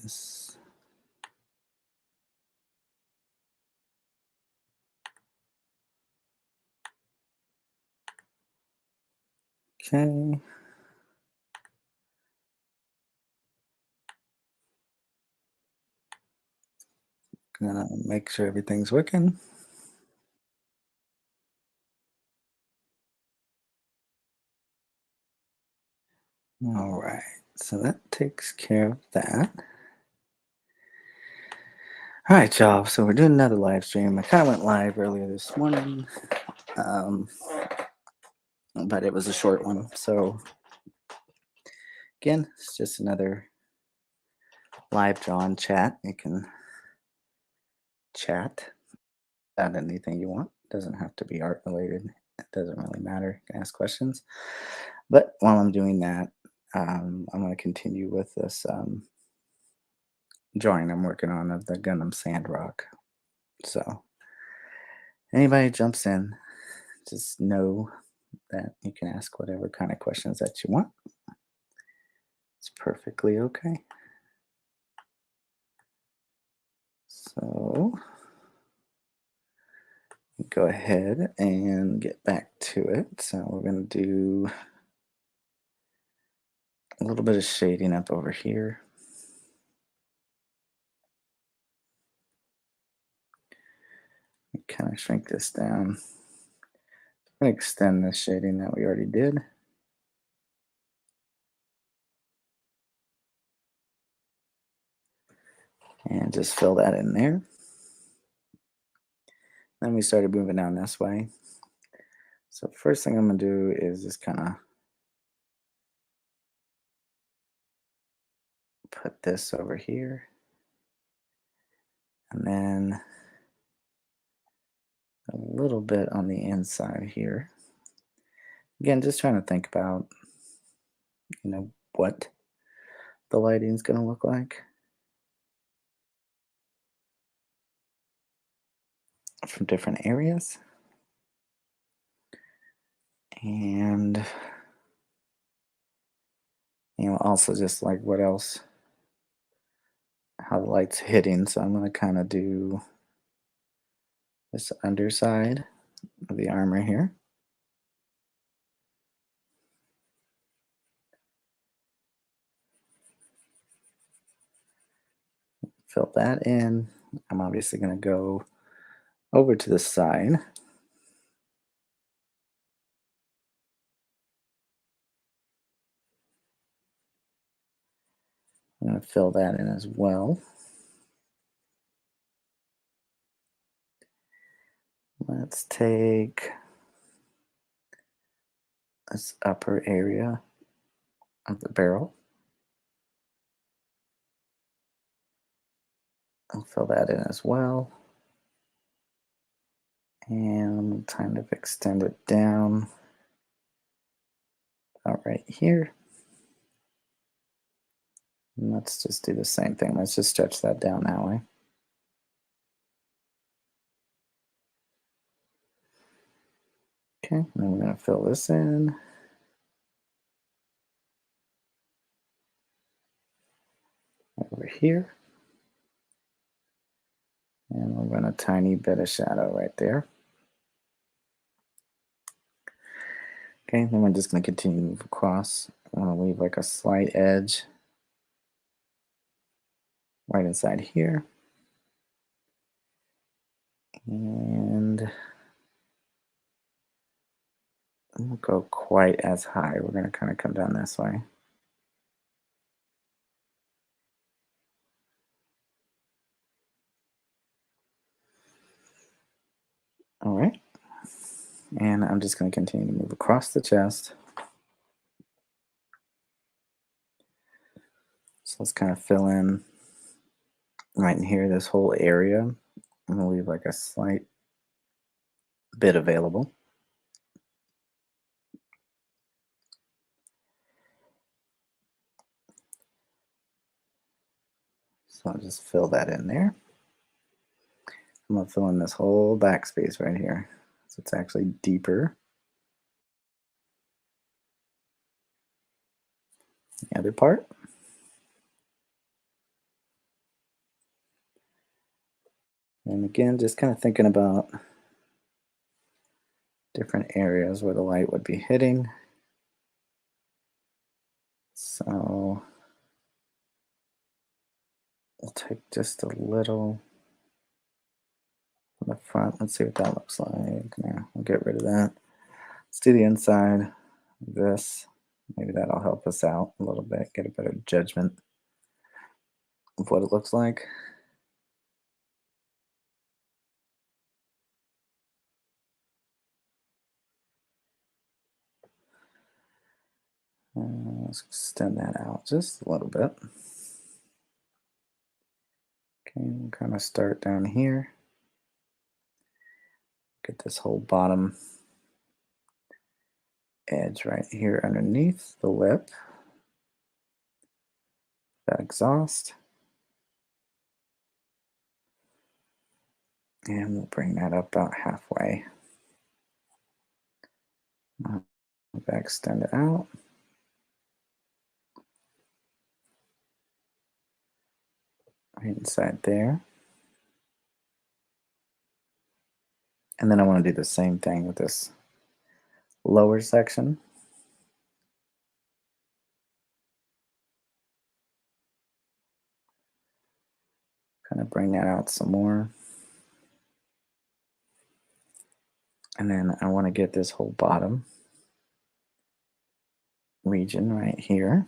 this. Okay. Gonna make sure everything's working. All right, so that takes care of that. All right, y'all. So we're doing another live stream. I kind of went live earlier this morning, um, but it was a short one. So again, it's just another live drawn chat. You can chat about anything you want. Doesn't have to be art related. It doesn't really matter. You can ask questions. But while I'm doing that, I'm going to continue with this drawing I'm working on of the Gundam Sandrock. So anybody jumps in, just know that you can ask whatever kind of questions that you want. It's perfectly okay. So go ahead and get back to it. So we're going to do a little bit of shading up over here. Kind of shrink this down. I'm going to extend the shading that we already did. And just fill that in there. Then we started moving down this way. So first thing I'm going to do is just kind of put this over here. And then a little bit on the inside here. Again, just trying to think about, what the lighting's going to look like from different areas. And, also just like what else, how the light's hitting. So I'm going to kind of do this underside of the armor here. Fill that in. I'm obviously going to go over to the side. I'm going to fill that in as well. Let's take this upper area of the barrel. I'll fill that in as well. And kind of extend it down about right here. And let's just do the same thing. Let's just stretch that down that way. Okay, and then we're going to fill this in. Over here. And we're going to tiny bit of shadow right there. Okay, then we're just going to continue to move across. I want to leave like a slight edge right inside here. And I won't go quite as high. We're going to kind of come down this way. All right. And I'm just going to continue to move across the chest. So let's kind of fill in right in here, this whole area. I'm going to leave like a slight bit available. So I'll just fill that in there. I'm going to fill in this whole backspace right here. So it's actually deeper. The other part. And again, just kind of thinking about different areas where the light would be hitting. So we'll take just a little from the front. Let's see what that looks like. Now we'll get rid of that. Let's do the inside of this. Maybe that'll help us out a little bit, get a better judgment of what it looks like. Let's extend that out just a little bit. Okay, we'll kind of start down here. Get this whole bottom edge right here underneath the lip. That exhaust. And we'll bring that up about halfway. Extend it out. Right inside there. And then I want to do the same thing with this lower section. Kind of bring that out some more. And then I want to get this whole bottom region right here.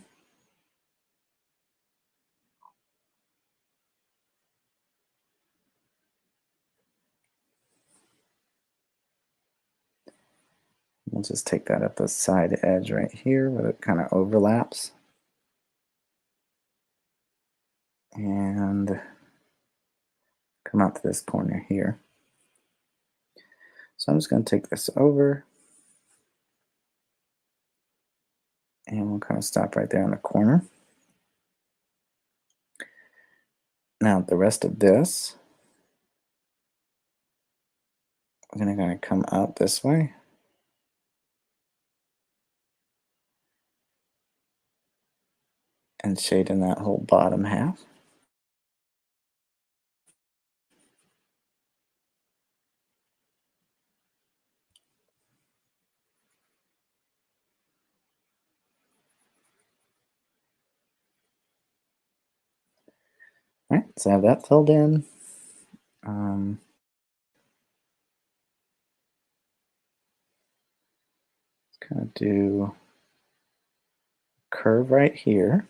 We'll just take that at the side edge right here where it kind of overlaps. And come out to this corner here. So I'm just going to take this over. And we'll kind of stop right there in the corner. Now the rest of this, we're going to come out this way. And shade in that whole bottom half. All right, so I have that filled in. Kind of do a curve right here.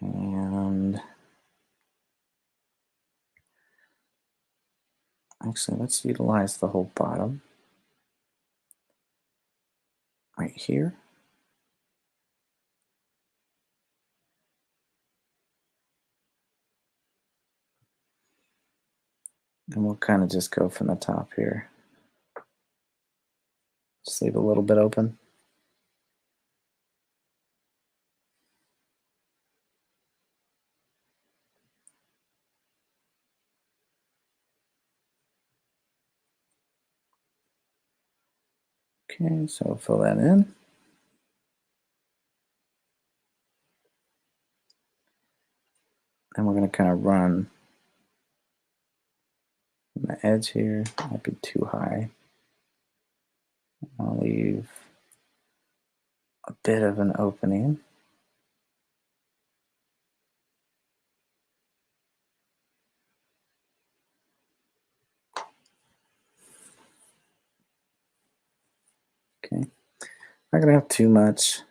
And actually, let's utilize the whole bottom right here. And we'll kind of just go from the top here. Just leave a little bit open. Okay, so fill that in. And we're going to kind of run the edge here. Might be too high. I'll leave a bit of an opening. Okay, not going to have too much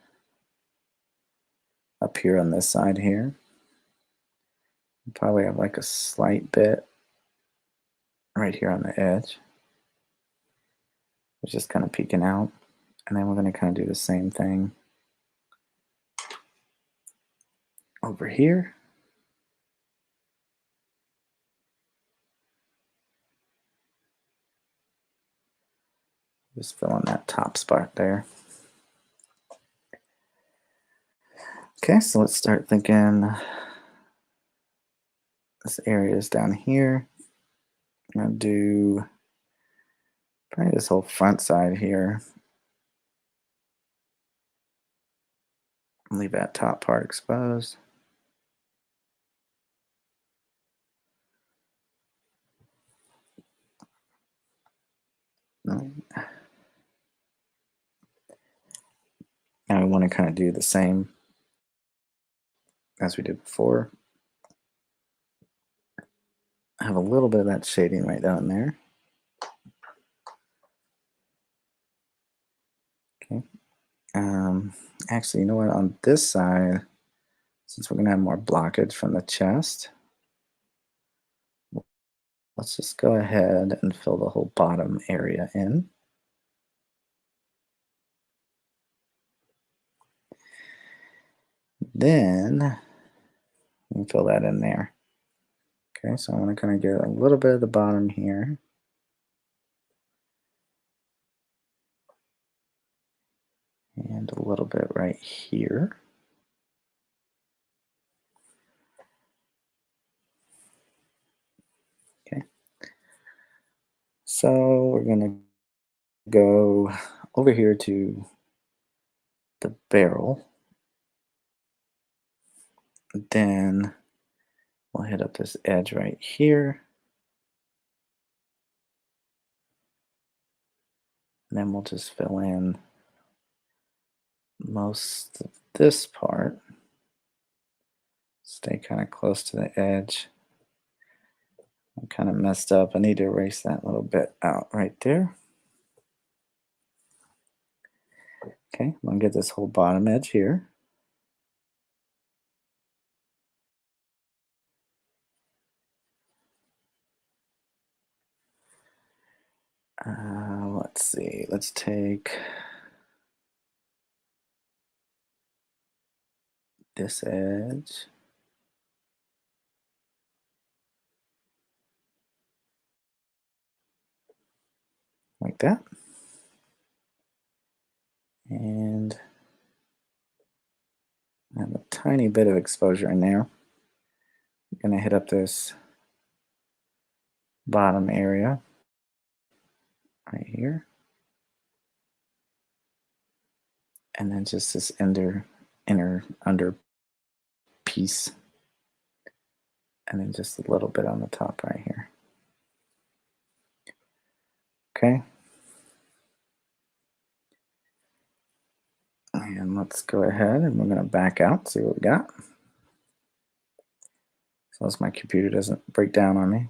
up here on this side here. Probably have like a slight bit right here on the edge. It's just kind of peeking out. And then we're going to kind of do the same thing over here. Just fill in that top spot there. Okay, so let's start thinking this area is down here. I'm going to do probably this whole front side here. Leave that top part exposed. Now we want to kind of do the same as we did before. Have a little bit of that shading right down there. Okay. Actually, you know what? On this side, since we're going to have more blockage from the chest, let's just go ahead and fill the whole bottom area in. Then we can fill that in there. Okay, so I want to kind of get a little bit of the bottom here. And a little bit right here. Okay. So we're going to go over here to the barrel. Then we'll hit up this edge right here. And then we'll just fill in most of this part. Stay kind of close to the edge. I'm kind of messed up. I need to erase that little bit out right there. Okay, I'm going to get this whole bottom edge here. Let's see. Let's take this edge. Like that. And I have a tiny bit of exposure in there. I'm going to hit up this bottom area right here. And then just this inner under piece. And then just a little bit on the top right here. Okay. And let's go ahead and we're going to back out, see what we got. So as my computer doesn't break down on me.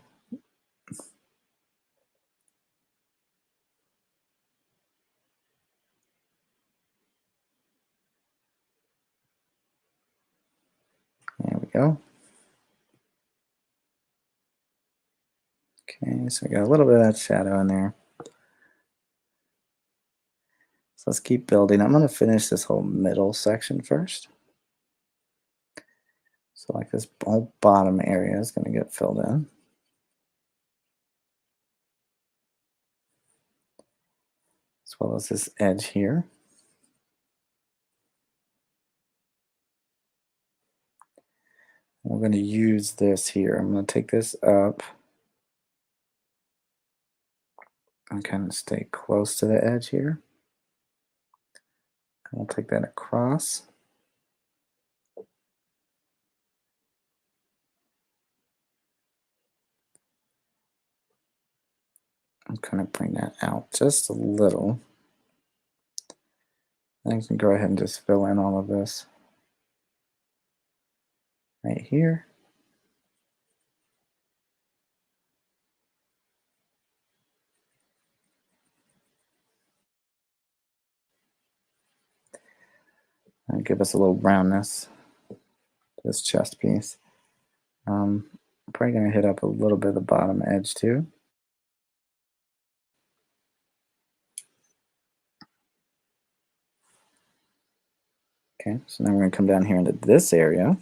There we go. Okay, so we got a little bit of that shadow in there. So let's keep building. I'm going to finish this whole middle section first. So like this whole bottom area is going to get filled in. As well as this edge here. We're going to use this here. I'm going to take this up and kind of stay close to the edge here. And we'll take that across. And kind of bring that out just a little. Then you can go ahead and just fill in all of this right here. And give us a little roundness to this chest piece. I'm probably going to hit up a little bit of the bottom edge too. Okay, so now we're going to come down here into this area.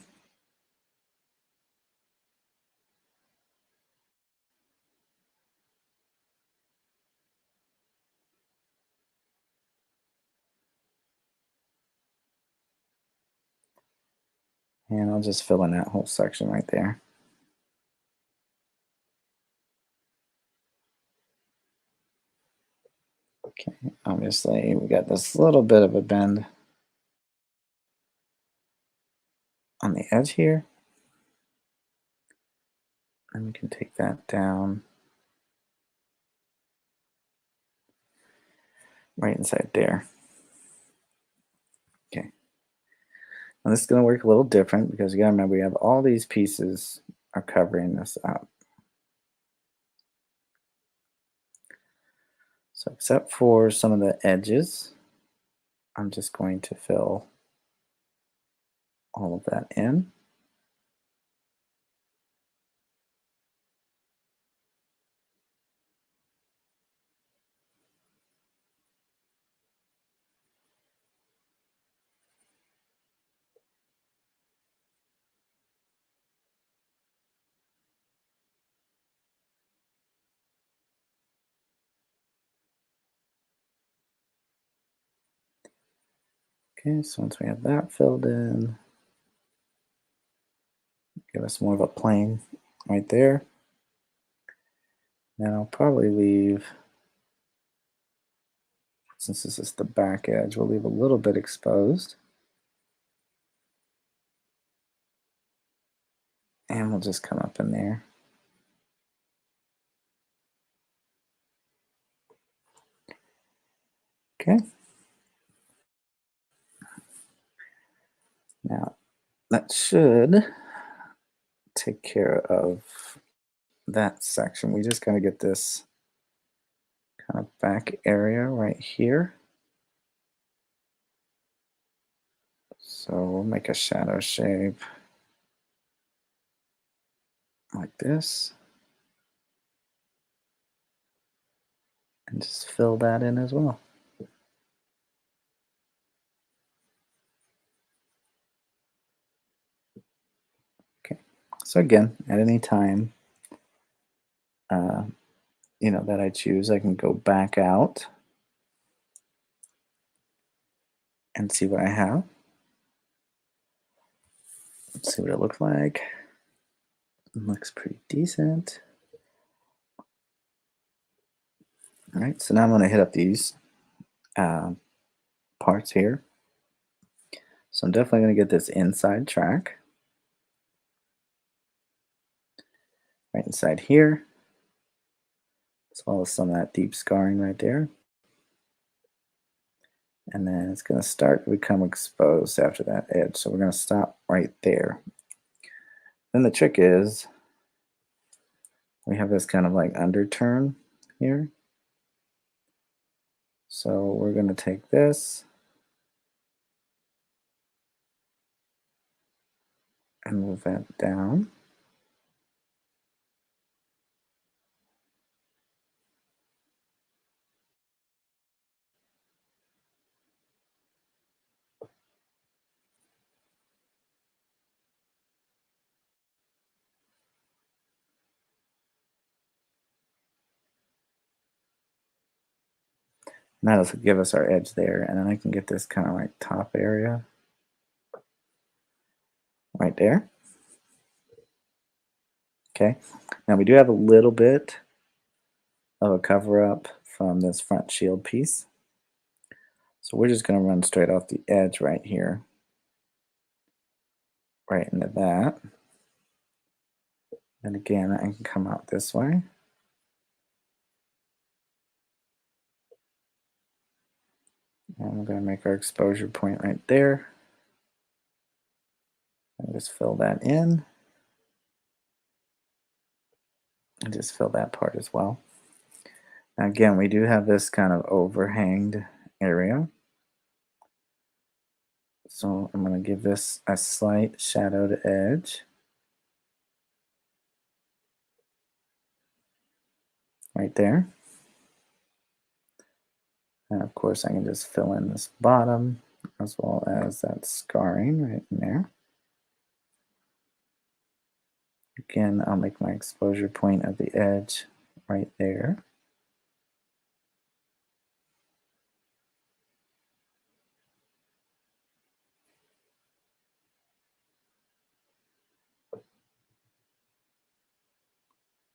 And I'll just fill in that whole section right there. Okay, obviously we got this little bit of a bend on the edge here. And we can take that down right inside there. Okay. Now this is going to work a little different because you got to remember we have all these pieces are covering this up. So except for some of the edges, I'm just going to fill all of that in. Okay, so once we have that filled in, give us more of a plane right there. Then I'll probably leave, since this is the back edge, we'll leave a little bit exposed. And we'll just come up in there. Okay. Now, that should take care of that section. We just got to get this kind of back area right here. So we'll make a shadow shape like this. And just fill that in as well. Okay. So again, at any time, that I choose, I can go back out and see what I have. Let's see what it looks like. It looks pretty decent. All right, so now I'm going to hit up these parts here. So I'm definitely going to get this inside track right inside here, as well as some of that deep scarring right there. And then it's going to start to become exposed after that edge. So we're going to stop right there. Then the trick is we have this kind of like underturn here. So we're going to take this and move that down. And that'll give us our edge there. And then I can get this kind of like top area right there. Okay. Now we do have a little bit of a cover up from this front shield piece. So we're just going to run straight off the edge right here, right into that. And again, I can come out this way. And we're going to make our exposure point right there. And just fill that in. And just fill that part as well. Now again, we do have this kind of overhanged area. So I'm going to give this a slight shadowed edge. Right there. And of course I can just fill in this bottom as well as that scarring right in there. Again, I'll make my exposure point at the edge right there.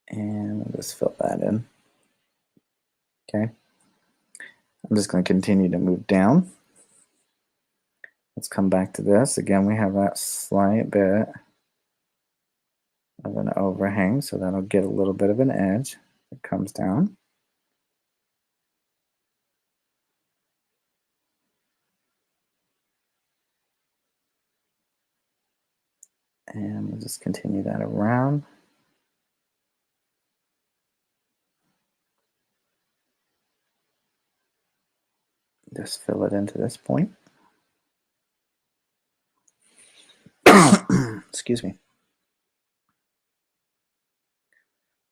And we'll just fill that in. Okay. I'm just going to continue to move down. Let's come back to this. Again, we have that slight bit of an overhang, so that'll get a little bit of an edge. It comes down. And we'll just continue that around. Just fill it into this point. Excuse me.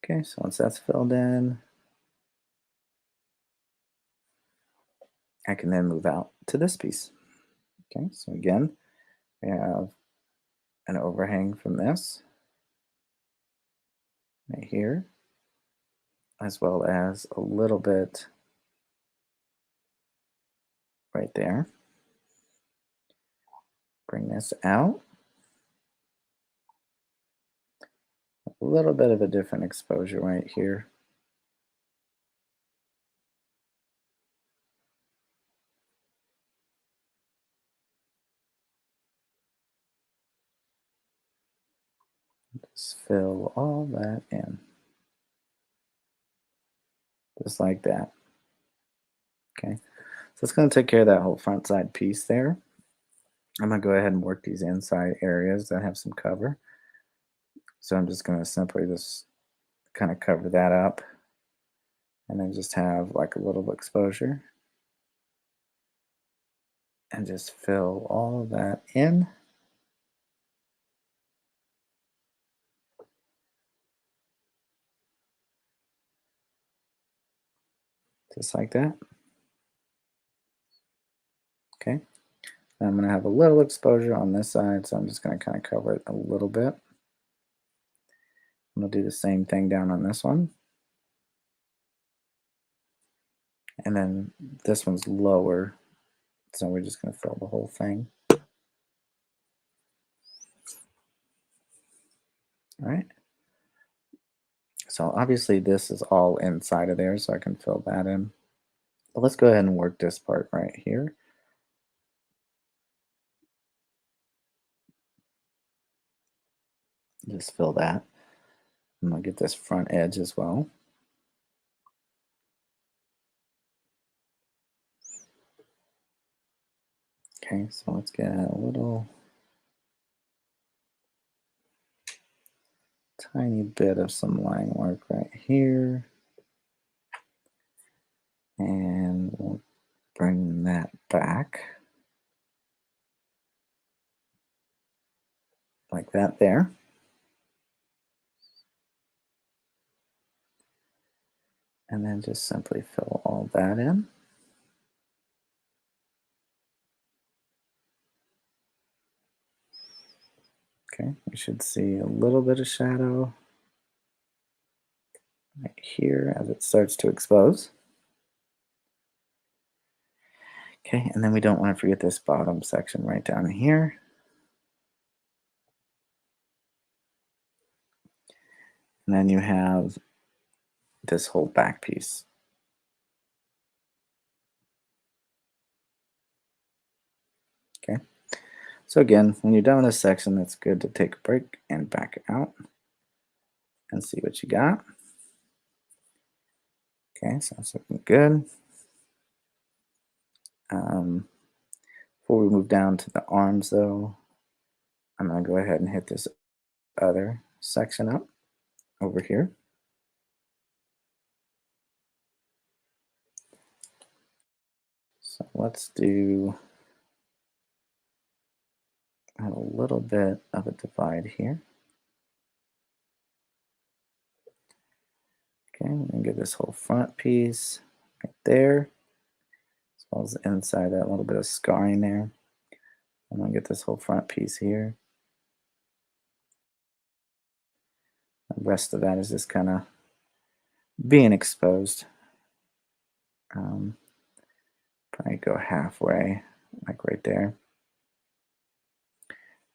Okay, so once that's filled in, I can then move out to this piece. Okay, so again, we have an overhang from this right here, as well as a little bit right there. Bring this out. A little bit of a different exposure right here. Just fill all that in. Just like that. Okay, so it's going to take care of that whole front side piece there. I'm going to go ahead and work these inside areas that have some cover. So I'm just going to simply just kind of cover that up and then just have like a little exposure and just fill all of that in. Just like that. Okay. I'm going to have a little exposure on this side, so I'm just going to kind of cover it a little bit. I'm going to do the same thing down on this one. And then this one's lower, so we're just going to fill the whole thing. All right. So obviously this is all inside of there, so I can fill that in. But let's go ahead and work this part right here. Just fill that. I'm going to get this front edge as well. Okay, so let's get a little tiny bit of some line work right here. And we'll bring that back. Like that there. And then just simply fill all that in. Okay, we should see a little bit of shadow right here as it starts to expose. Okay, and then we don't want to forget this bottom section right down here. And then you have this whole back piece. Okay, so again, when you're done with this section, it's good to take a break and back out and see what you got. Okay, so it's looking good. Before we move down to the arms though, I'm going to go ahead and hit this other section up over here. So let's do a little bit of a divide here. Okay, we're going to get this whole front piece right there, as well as the inside, that little bit of scarring there. I'm going to get this whole front piece here. The rest of that is just kind of being exposed. Probably go halfway, like right there.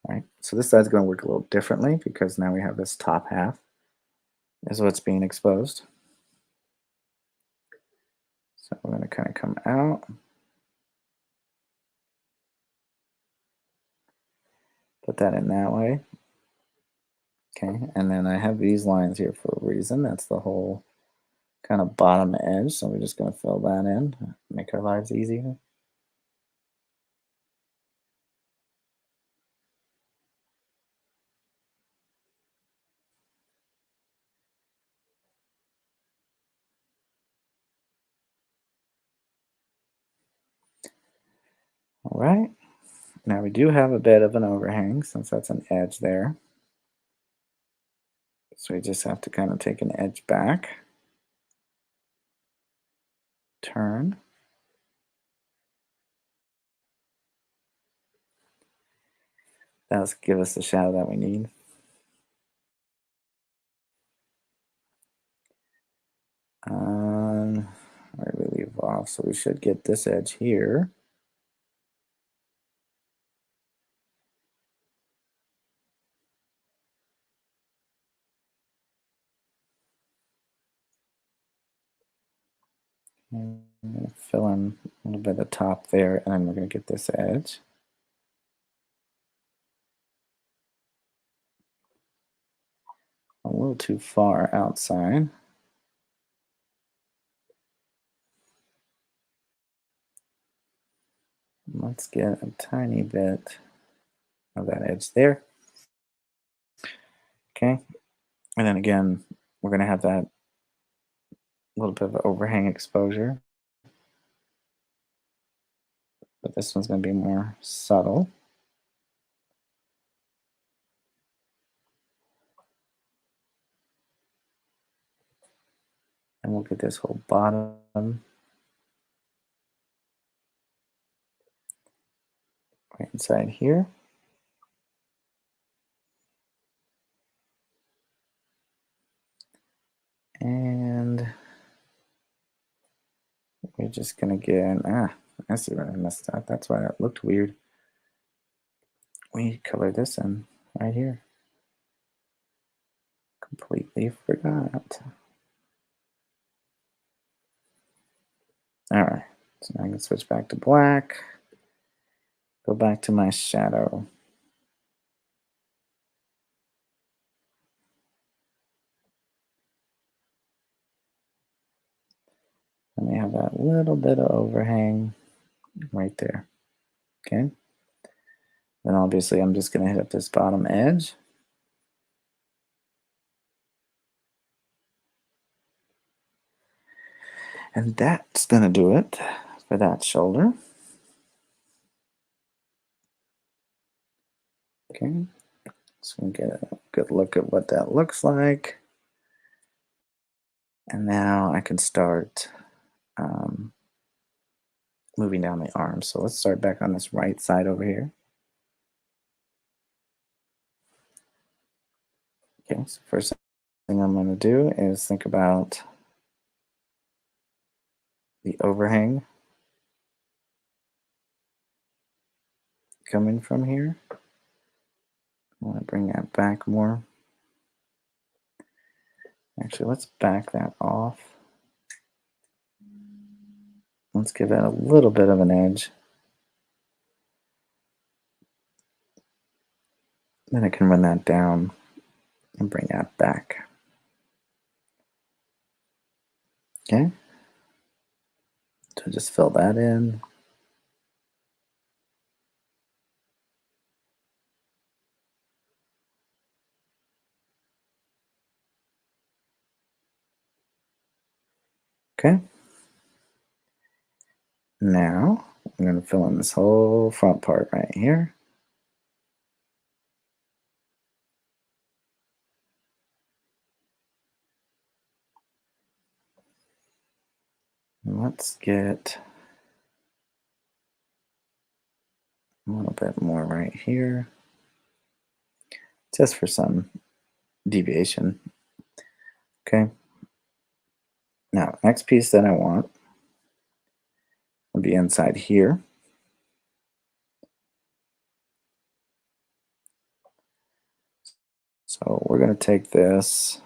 All right, so this side's going to work a little differently because now we have this top half is what's being exposed. So we're going to kind of come out. Put that in that way. Okay, and then I have these lines here for a reason. That's the whole kind of bottom edge. So we're just going to fill that in, make our lives easier. All right. Now we do have a bit of an overhang since that's an edge there. So we just have to kind of take an edge back, turn. That'll give us the shadow that we need. Where did we leave off? So we should get this edge here. I'm going to fill in a little bit of the top there, and then we're going to get this edge. A little too far outside. Let's get a tiny bit of that edge there. Okay. And then again, we're going to have that little bit of overhang exposure. But this one's going to be more subtle. And we'll get this whole bottom right inside here. And we're just going to get, I see where I messed up. That's why it looked weird. We color this in right here. Completely forgot. All right, so now I can switch back to black. Go back to my shadow. And we have that little bit of overhang right there. Okay. Then obviously I'm just going to hit up this bottom edge. And that's going to do it for that shoulder. Okay. So we get a good look at what that looks like. And now I can start moving down the arm. So let's start back on this right side over here. Okay, so first thing I'm going to do is think about the overhang coming from here. I want to bring that back more. Actually, let's back that off. Let's give that a little bit of an edge. Then I can run that down and bring that back. Okay. So just fill that in. Okay. Now I'm going to fill in this whole front part right here. And let's get a little bit more right here, just for some deviation. Okay. Now, next piece that I want will be inside here. So we're going to take this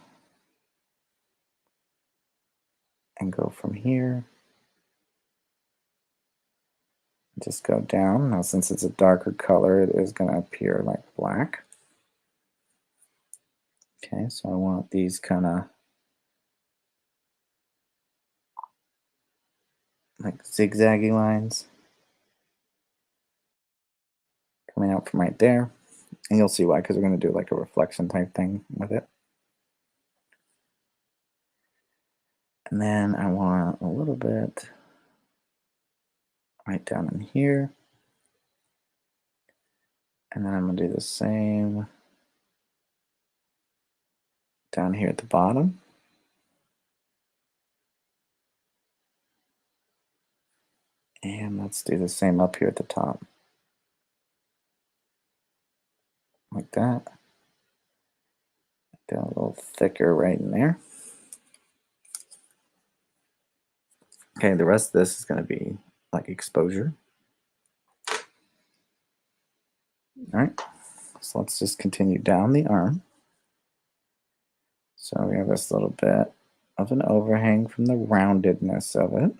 and go from here. Just go down. Now, since it's a darker color, it is going to appear like black. Okay, so I want these kind of like zigzaggy lines coming out from right there. And you'll see why, because we're going to do like a reflection type thing with it. And then I want a little bit right down in here. And then I'm going to do the same down here at the bottom. And let's do the same up here at the top. Like that. Get a little thicker right in there. Okay, the rest of this is going to be like exposure. All right, so let's just continue down the arm. So we have this little bit of an overhang from the roundedness of it.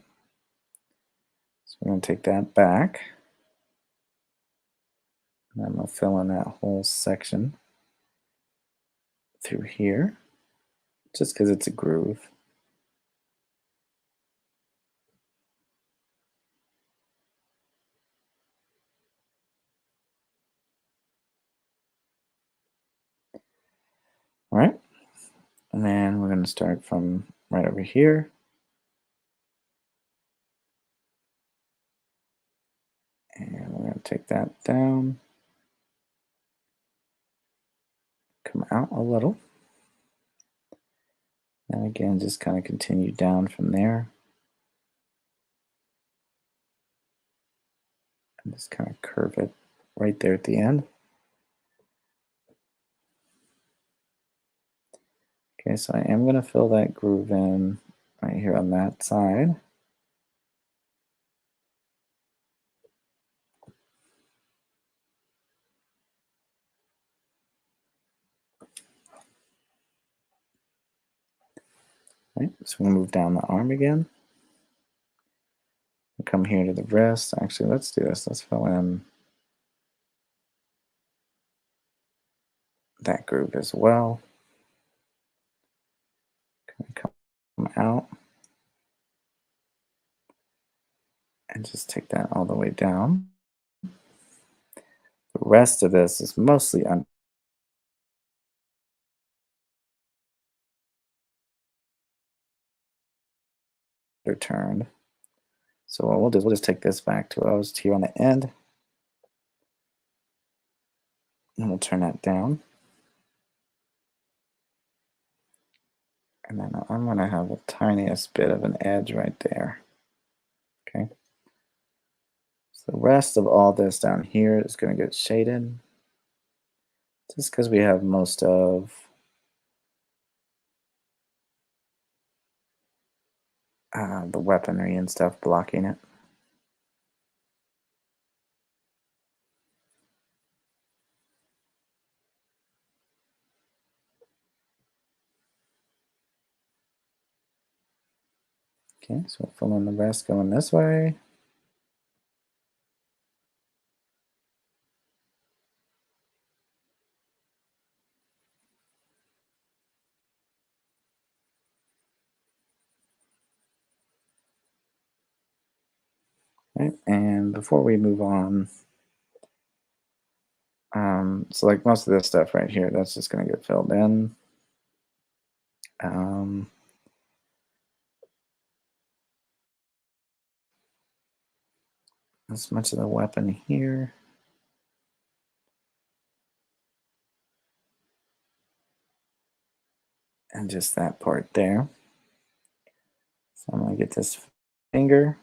So we're going to take that back. And I'm going to fill in that whole section through here, just because it's a groove. All right, and then we're going to start from right over here. And we're going to take that down, come out a little. And again, just kind of continue down from there. And just kind of curve it right there at the end. Okay, so I am going to fill that groove in right here on that side. Right, so we'll move down the arm again. We'll come here to the wrist. Actually, let's do this. Let's fill in that groove as well. Come out and just take that all the way down. The rest of this is mostly underturned. So what we'll do is we'll just take this back to O's here on the end. And we'll turn that down. And then I'm going to have the tiniest bit of an edge right there. Okay. So the rest of all this down here is going to get shaded. Just because we have most of the weaponry and stuff blocking it. Okay, so we'll fill in the rest going this way. Right, and before we move on, so like most of this stuff right here, that's just going to get filled in. As much of the weapon here. And just that part there. So I'm going to get this finger.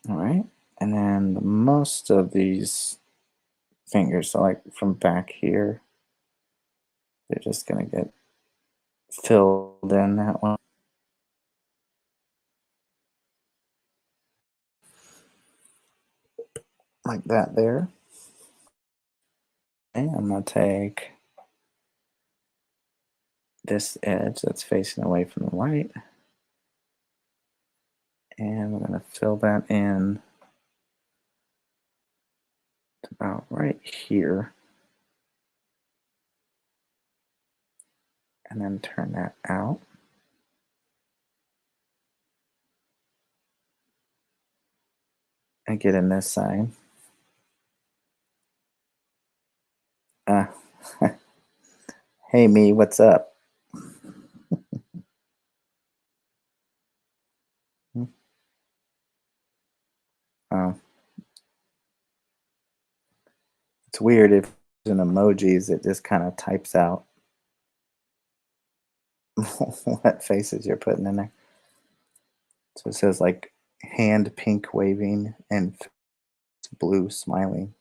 All right, and then most of these fingers, so like from back here, they're just going to get filled in that one. Like that there. Okay, I'm going to take this edge that's facing away from the light, and we're going to fill that in to about right here. and then turn that out. And get in this side. Uh, hey me, what's up? Oh, it's weird if it's an emojis, it just kind of types out what faces you're putting in there. So it says like hand pink waving and blue smiling.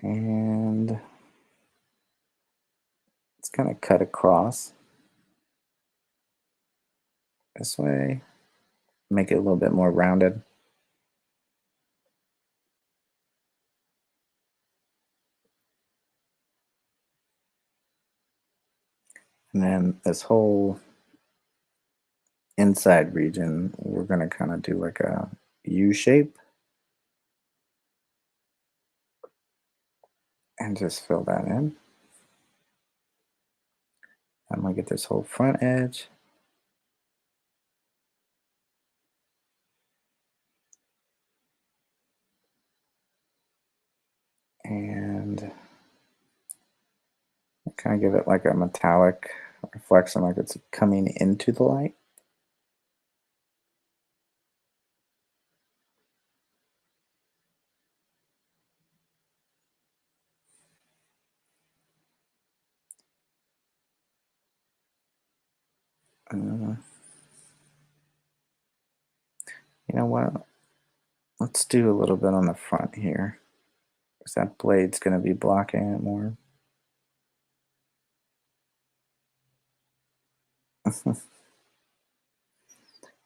And it's kind of cut across this way, make it a little bit more rounded. And then this whole inside region, we're going to kind of do like a U shape and just fill that in. I'm going to get this whole front edge. And kind of give it like a metallic reflection, like it's coming into the light. Uh, you know what? Let's do a little bit on the front here, because that blade's going to be blocking it more.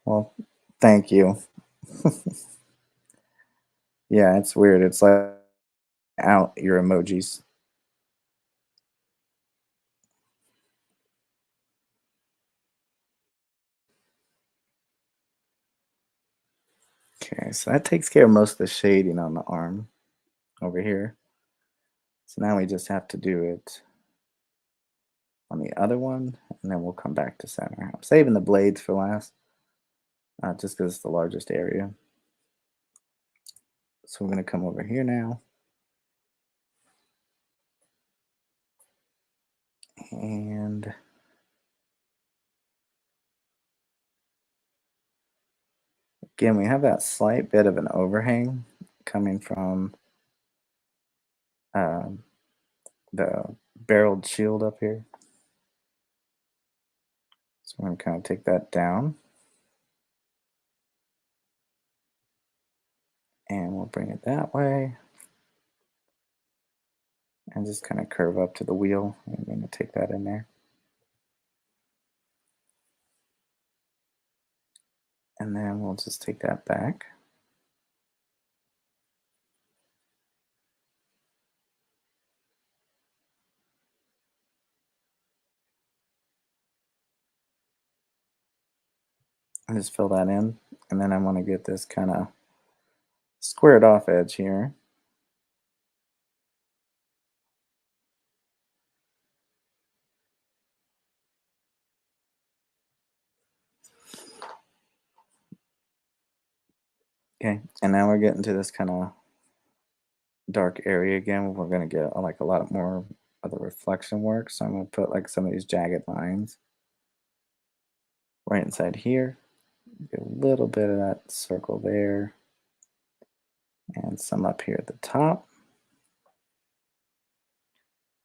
Well, thank you. Yeah, it's weird. It's like out your emojis. Okay, so that takes care of most of the shading on the arm over here. So now we just have to do it on the other one, and then we'll come back to center. I'm saving the blades for last, just because it's the largest area. So we're going to come over here now. And again, we have that slight bit of an overhang coming from um, the barreled shield up here. So I'm going to kind of take that down. And we'll bring it that way. And just kind of curve up to the wheel. I'm going to take that in there. And then we'll just take that back. And just fill that in. And then I want to get this kind of squared off edge here. Okay, and now we're getting to this kind of dark area again. We're going to get like a lot more of the reflection work. So I'm going to put like some of these jagged lines right inside here. Get a little bit of that circle there. And some up here at the top.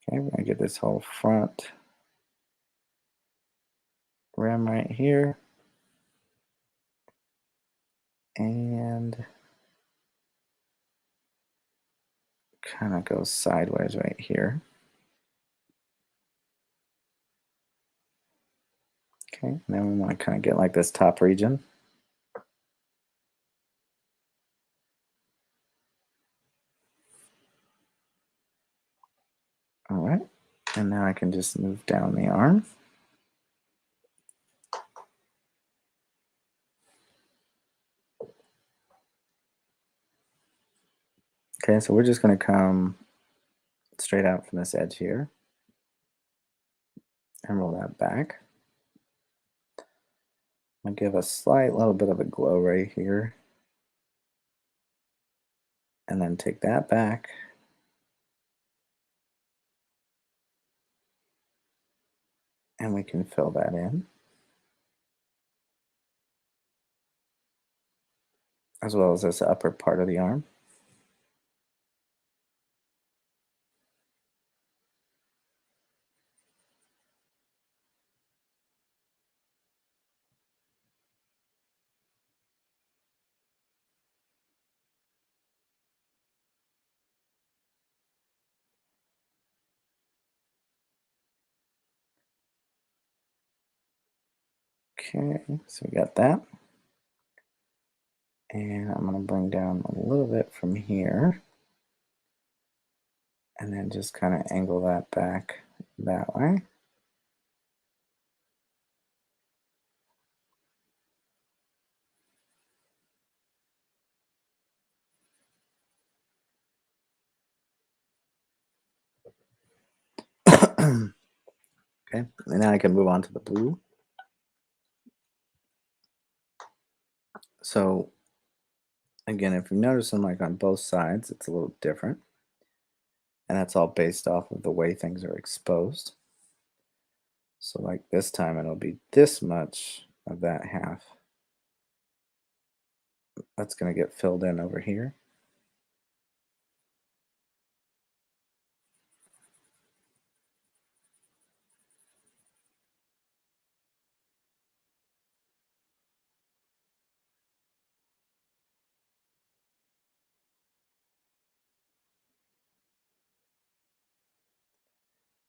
Okay, we're going to get this whole front rim right here. And kind of goes sideways right here. Okay, now we want to kind of get like this top region. All right, and now I can just move down the arm. Okay, so we're just going to come straight out from this edge here and roll that back. I'll give a slight little bit of a glow right here. And then take that back. And we can fill that in. As well as this upper part of the arm. Okay, so we got that. And I'm going to bring down a little bit from here. And then just kind of angle that back that way. Okay, and now I can move on to the blue. So again, if you notice them like on both sides, it's a little different. And that's all based off of the way things are exposed. So like this time it'll be this much of that half. That's going to get filled in over here.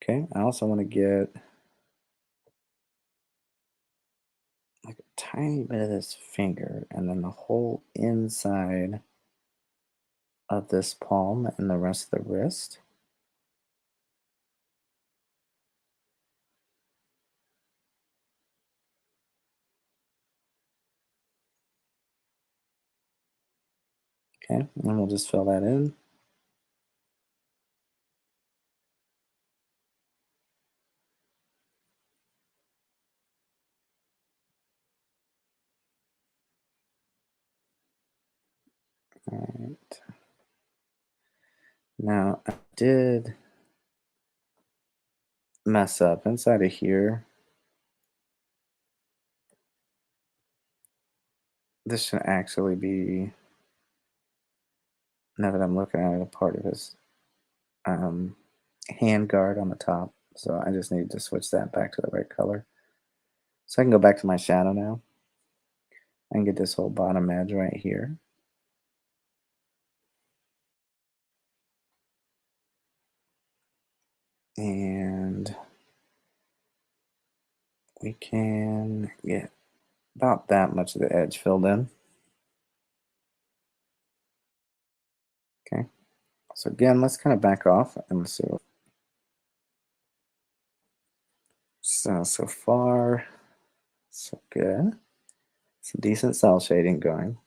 Okay, I also want to get like a tiny bit of this finger and then the whole inside of this palm and the rest of the wrist. Okay, and we'll just fill that in. All right. Now I did mess up inside of here. This should actually be, now that I'm looking at it, a part of his hand guard on the top. So I just need to switch that back to the right color. So I can go back to my shadow now. I can get this whole bottom edge right here. And we can get about that much of the edge filled in. Okay, so again, let's kind of back off and see. So far, so good. Some decent cell shading going.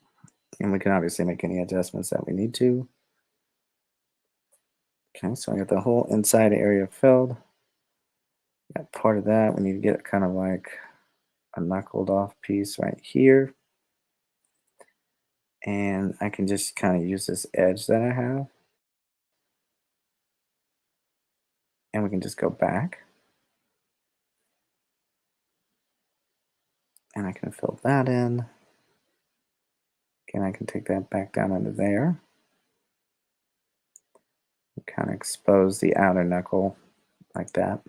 And we can obviously make any adjustments that we need to. Okay, so I got the whole inside area filled. Got part of that. We need to get kind of like a knuckled off piece right here. And I can just kind of use this edge that I have. And we can just go back. And I can fill that in. Again, I can take that back down into there. Kind of expose the outer knuckle like that.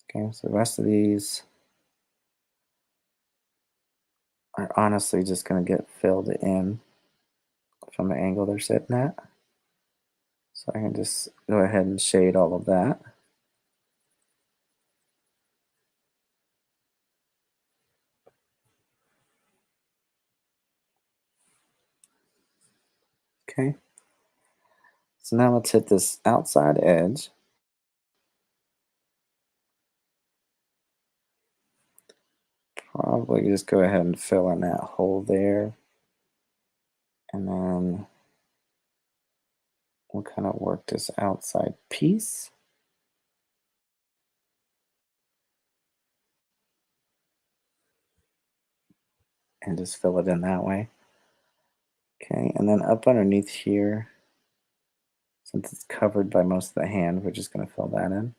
Okay, so the rest of these are honestly just going to get filled in from the angle they're sitting at. So I can just go ahead and shade all of that. Okay. So now let's hit this outside edge. Probably just go ahead and fill in that hole there. And then we'll kind of work this outside piece. And just fill it in that way. Okay, and then up underneath here, since it's covered by most of the hand, we're just going to fill that in.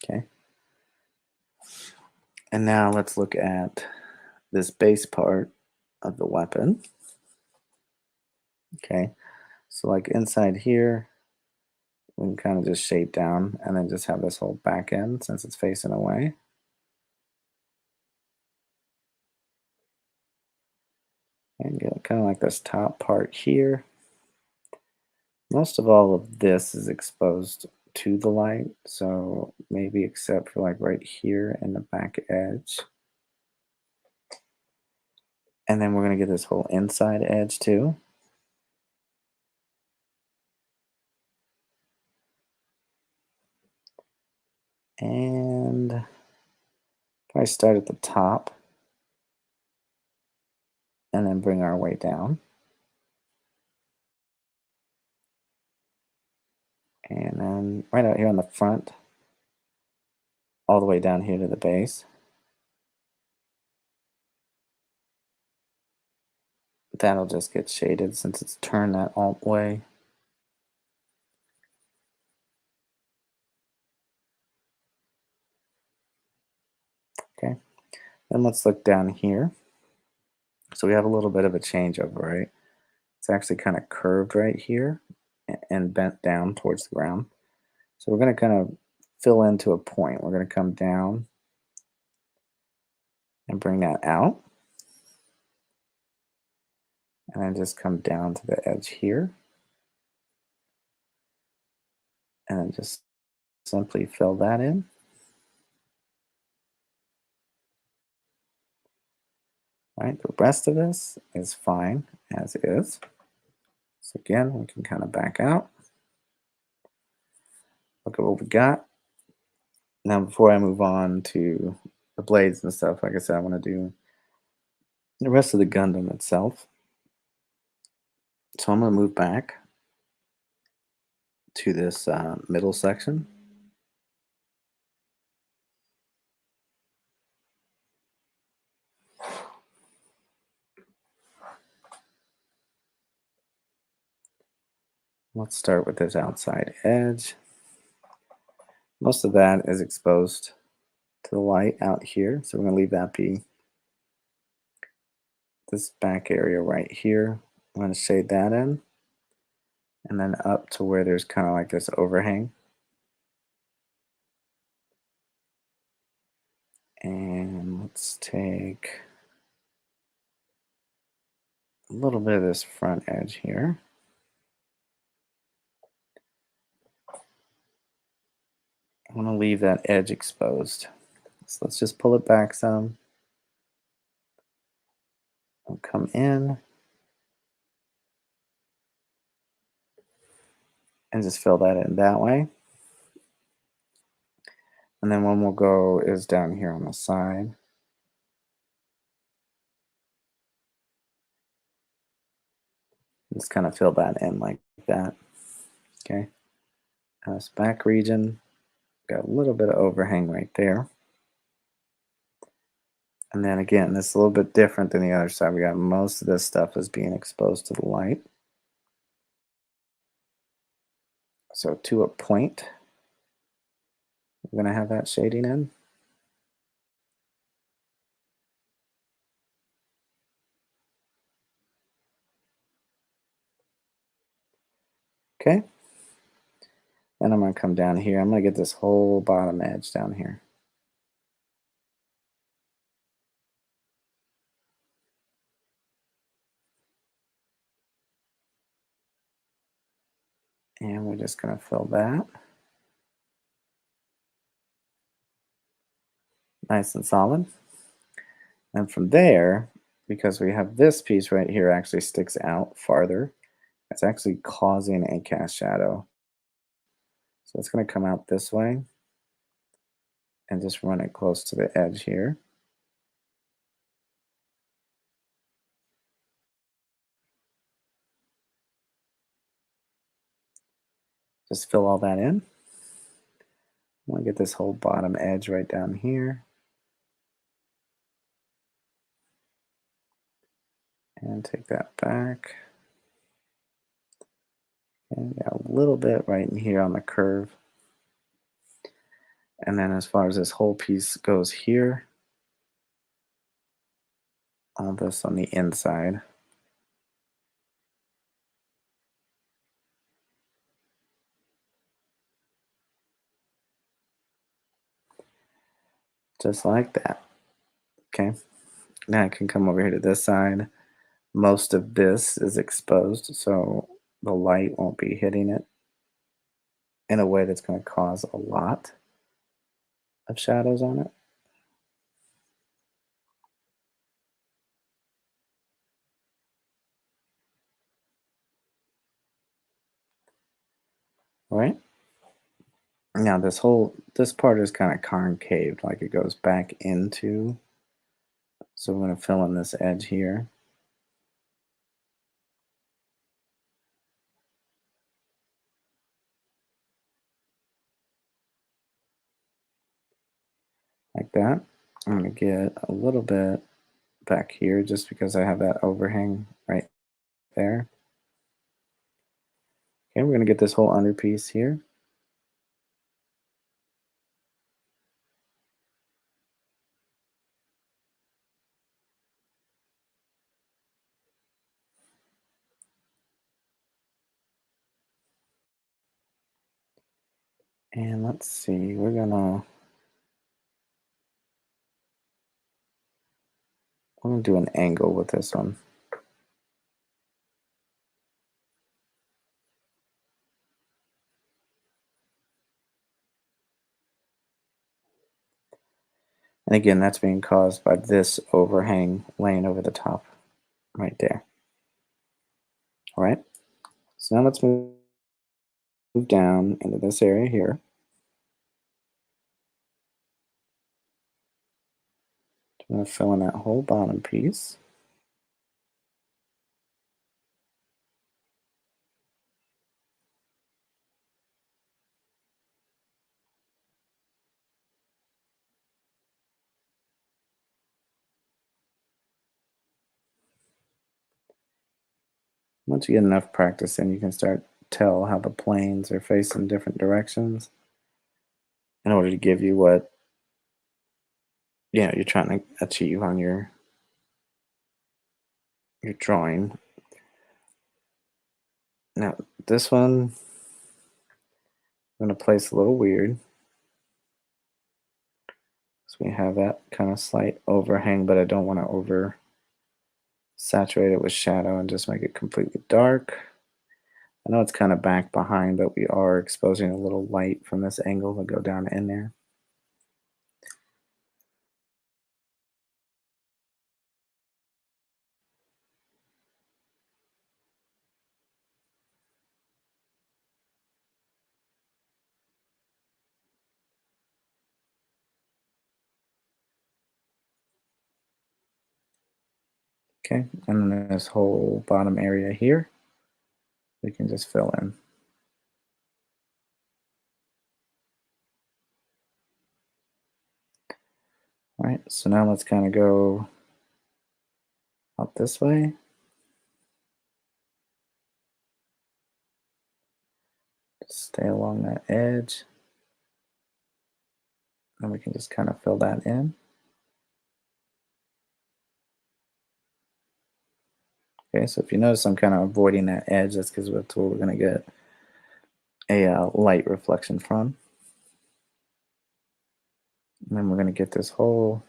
Okay. And now let's look at this base part of the weapon. Okay, so like inside here, we can kind of just shape down and then just have this whole back end since it's facing away. And get kind of like this top part here. Most of all of this is exposed to the light, so maybe except for like right here in the back edge. And then we're going to get this whole inside edge too. And if I start at the top and then bring our way down. And then right out here on the front, all the way down here to the base. That'll just get shaded since it's turned that alt way. Okay, then let's look down here. So we have a little bit of a changeover, right? It's actually kind of curved right here and bent down towards the ground. So we're going to kind of fill into a point. We're going to come down and bring that out. And then just come down to the edge here. And then just simply fill that in. All right, the rest of this is fine as is. So again, we can kind of back out. Look at what we got. Now, before I move on to the blades and stuff, like I said, I want to do the rest of the Gundam itself. So I'm going to move back to this middle section. Let's start with this outside edge. Most of that is exposed to the light out here, so we're going to leave that be. This back area right here, I'm going to shade that in, and then up to where there's kind of like this overhang. And let's take a little bit of this front edge here. I want to leave that edge exposed. So let's just pull it back some. I'll come in and just fill that in that way. And then one we'll go is down here on the side. Just kind of fill that in like that. Okay. Now this back region, got a little bit of overhang right there. And then again, this is a little bit different than the other side. We got most of this stuff is being exposed to the light. So to a point, we're going to have that shading in. Okay. Then I'm going to come down here. I'm going to get this whole bottom edge down here. And we're just going to fill that. Nice and solid. And from there, because we have this piece right here actually sticks out farther, it's actually causing a cast shadow. So it's going to come out this way and just run it close to the edge here. Just fill all that in. I want to get this whole bottom edge right down here. And take that back. And yeah, a little bit right in here on the curve. And then as far as this whole piece goes here, all this on the inside. Just like that. Okay. Now I can come over here to this side. Most of this is exposed, so the light won't be hitting it in a way that's going to cause a lot of shadows on it. All right. Now this part is kind of concave, like it goes back into. So we're going to fill in this edge here. Like that. I'm going to get a little bit back here just because I have that overhang right there. Okay, we're going to get this whole underpiece here. And let's see, we're gonna do an angle with this one. And again, that's being caused by this overhang laying over the top right there. All right. So now let's move down into this area here. I'm going to fill in that whole bottom piece. Once you get enough practice in, you can start tell how the planes are facing different directions in order to give you what you're trying to achieve on your drawing. Now this one I'm going to place a little weird. So we have that kind of slight overhang, but I don't want to over saturate it with shadow and just make it completely dark. I know it's kind of back behind, but we are exposing a little light from this angle to go down in there. Okay, and then this whole bottom area here, we can just fill in. All right, so now let's kind of go up this way. Just stay along that edge. And we can just kind of fill that in. Okay, so if you notice I'm kind of avoiding that edge, that's because that's where we're going to get a light reflection from. And then we're going to get this whole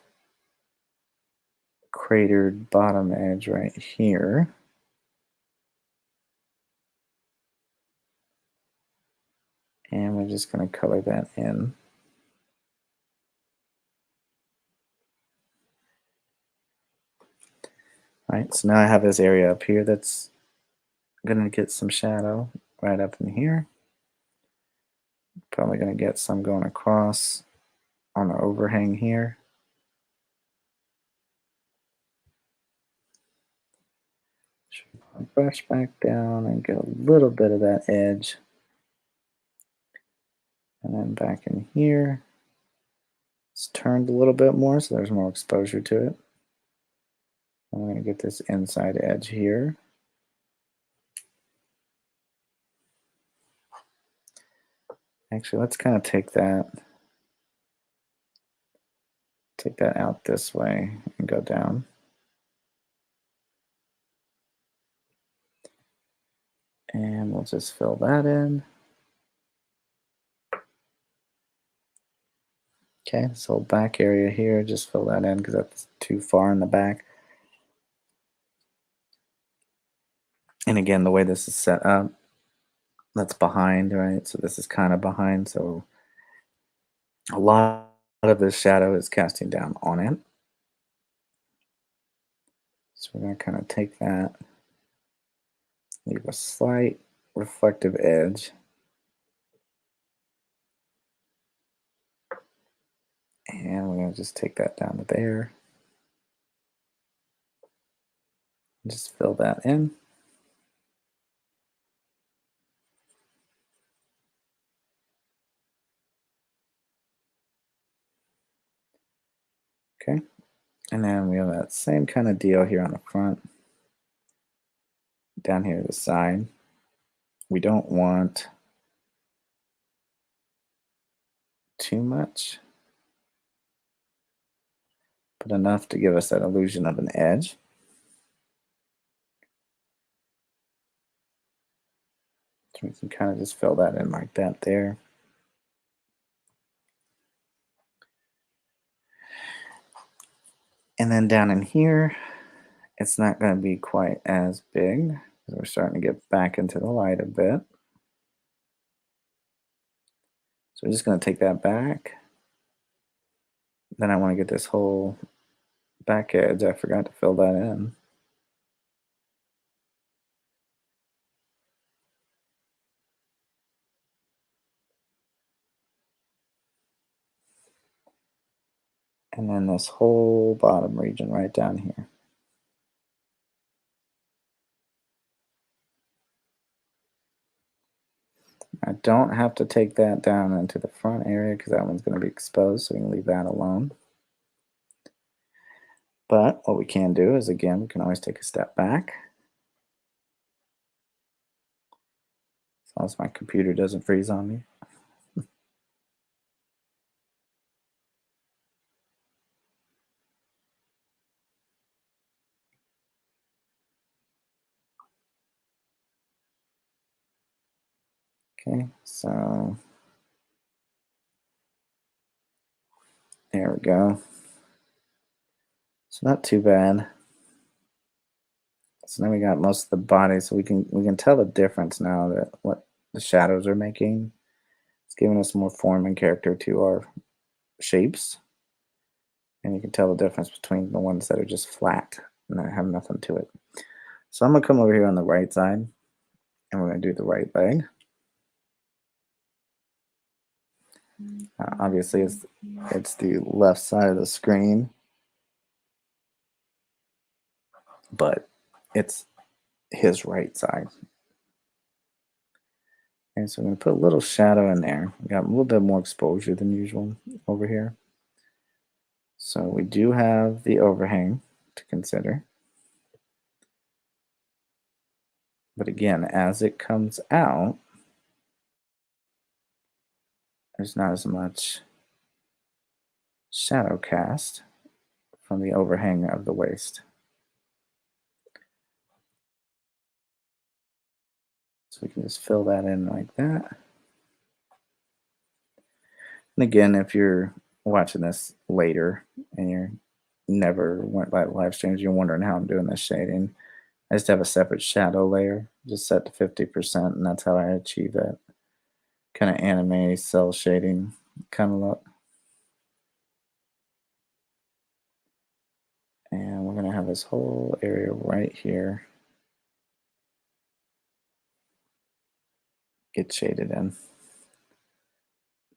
cratered bottom edge right here. just going to color that in. All right, so now I have this area up here that's going to get some shadow right up in here. Probably going to get some going across on the overhang here. Brush back down and get a little bit of that edge. And then back in here, it's turned a little bit more, so there's more exposure to it. I'm going to get this inside edge here. Actually, let's kind of take that out this way and go down. And we'll just fill that in. Okay, this whole back area here, just fill that in because that's too far in the back. And again, the way this is set up, that's behind, right? So this is kind of behind, so a lot of this shadow is casting down on it. So we're going to kind of take that, leave a slight reflective edge. And we're going to just take that down to there. Just fill that in. Okay. And then we have that same kind of deal here on the front. Down here to the side. We don't want too much, but enough to give us that illusion of an edge. So we can kind of just fill that in like that there. And then down in here, it's not going to be quite as big. We're starting to get back into the light a bit. So we're just going to take that back. Then I want to get this whole back edge. I forgot to fill that in. And then this whole bottom region right down here. I don't have to take that down into the front area because that one's going to be exposed, so we can leave that alone. But what we can do is, again, we can always take a step back. As long as my computer doesn't freeze on me. Okay, so there we go. So not too bad. So now we got most of the body, so we can tell the difference now that what the shadows are making. It's giving us more form and character to our shapes. And you can tell the difference between the ones that are just flat and that have nothing to it. So I'm going to come over here on the right side, and we're going to do the right leg. Obviously, it's the left side of the screen, but it's his right side. And so I'm going to put a little shadow in there. We got a little bit more exposure than usual over here. So we do have the overhang to consider. But again, as it comes out, there's not as much shadow cast from the overhang of the waist. So we can just fill that in like that. And again, if you're watching this later and you're never went by the live streams, you're wondering how I'm doing this shading, I just have a separate shadow layer, just set to 50%, and that's how I achieve it. kind of anime cell shading kind of look. And we're going to have this whole area right here get shaded in.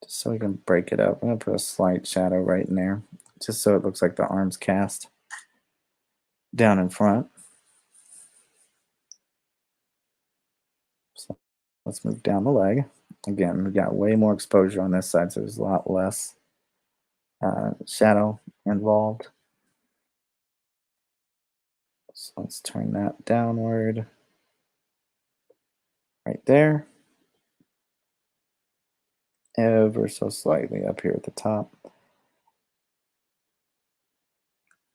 Just so we can break it up. I'm going to put a slight shadow right in there, just so it looks like the arm's cast down in front. So let's move down the leg. Again, we got way more exposure on this side, so there's a lot less shadow involved. So let's turn that downward right there, ever so slightly up here at the top.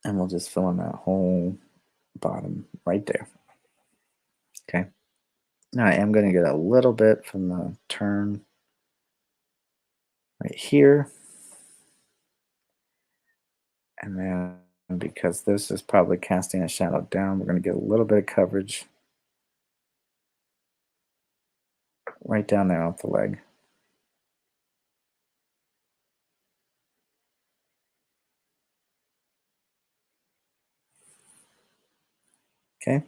And we'll just fill in that whole bottom right there. Okay. Now I am going to get a little bit from the turn right here. And then because this is probably casting a shadow down, we're going to get a little bit of coverage right down there off the leg. Okay.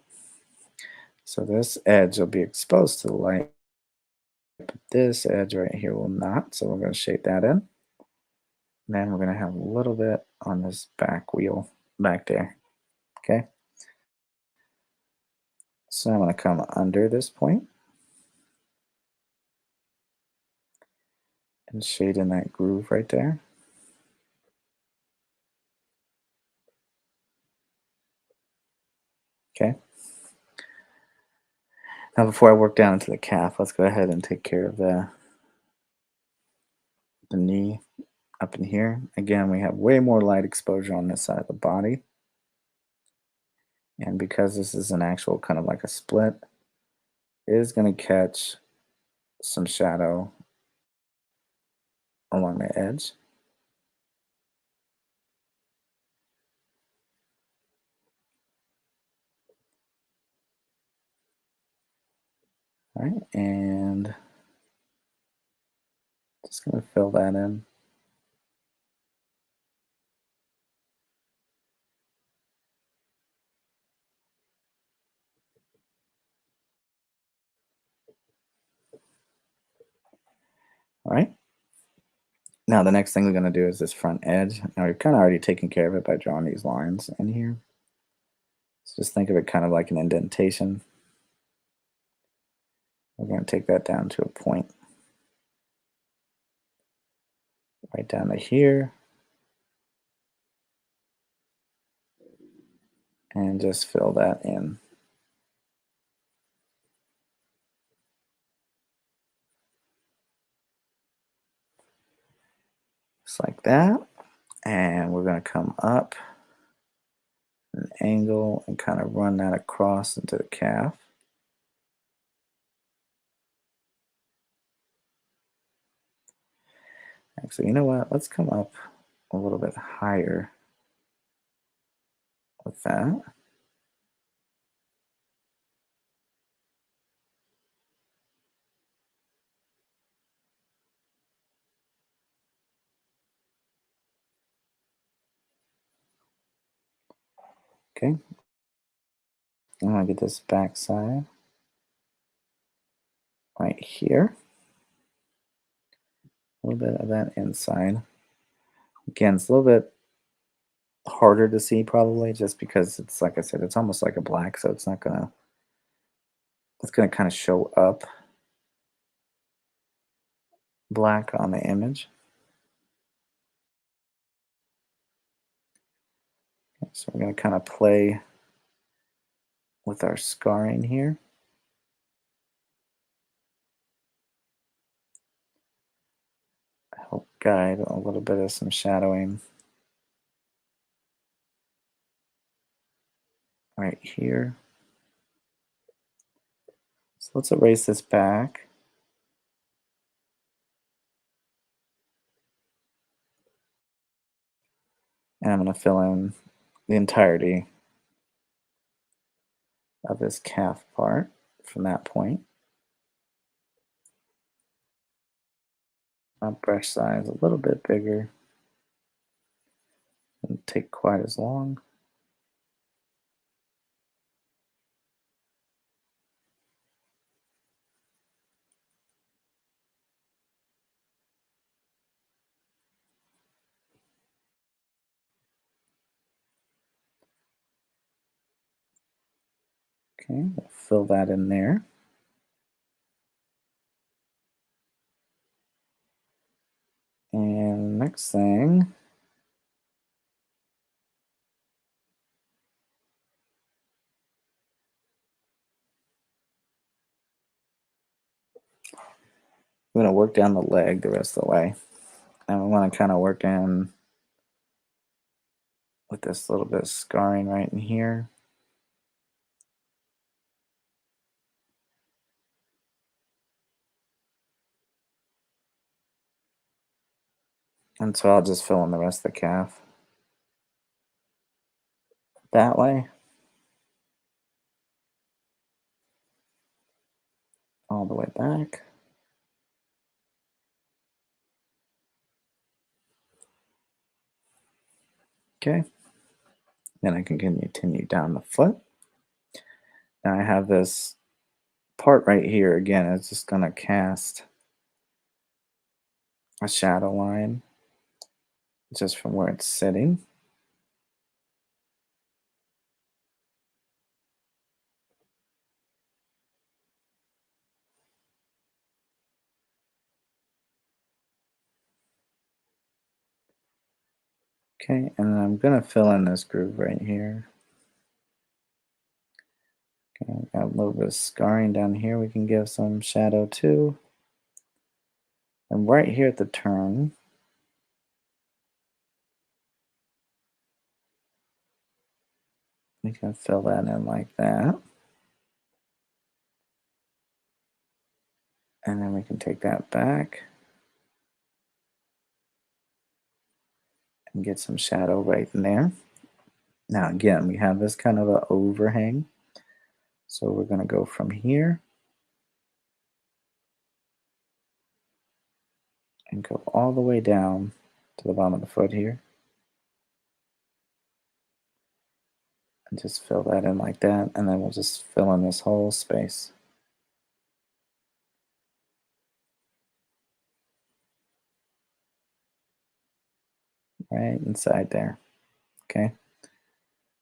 So this edge will be exposed to the light, but this edge right here will not. So we're going to shape that in. And then we're going to have a little bit on this back wheel back there. Okay. So I'm going to come under this point and shade in that groove right there. Okay. Now before I work down into the calf, let's go ahead and take care of the knee up in here. Again, we have way more light exposure on this side of the body. And because this is an actual kind of like a split, it is going to catch some shadow along the edge. All right, and just going to fill that in. All right. Now the next thing we're going to do is this front edge. Now we've kind of already taken care of it by drawing these lines in here. So just think of it kind of like an indentation. We're going to take that down to a point right down to here. And just fill that in. Just like that. And we're going to come up an angle and kind of run that across into the calf. Actually, you know what? Let's come up a little bit higher with that. Okay. I'm going to get this back side right here. A little bit of that inside. Again, it's a little bit harder to see probably just because it's, like I said, it's almost like a black, so it's gonna kind of show up black on the image. So we're going to kind of play with our scarring here. Help guide a little bit of some shadowing right here. So let's erase this back. And I'm going to fill in the entirety of this calf part from that point. My brush size a little bit bigger. Doesn't take quite as long. Okay, we'll fill that in there. And next thing, we're going to work down the leg the rest of the way. And we want to kind of work in with this little bit of scarring right in here. And so I'll just fill in the rest of the calf that way. All the way back. Okay. Then I can continue down the foot. Now I have this part right here. Again, it's just going to cast a shadow line just from where it's sitting. Okay, and then I'm going to fill in this groove right here. Okay, got a little bit of scarring down here we can give some shadow to. And right here at the turn, we can fill that in like that. And then we can take that back and get some shadow right in there. Now again, we have this kind of an overhang. So we're going to go from here and go all the way down to the bottom of the foot here. And just fill that in like that. And then we'll just fill in this whole space. Right inside there. Okay.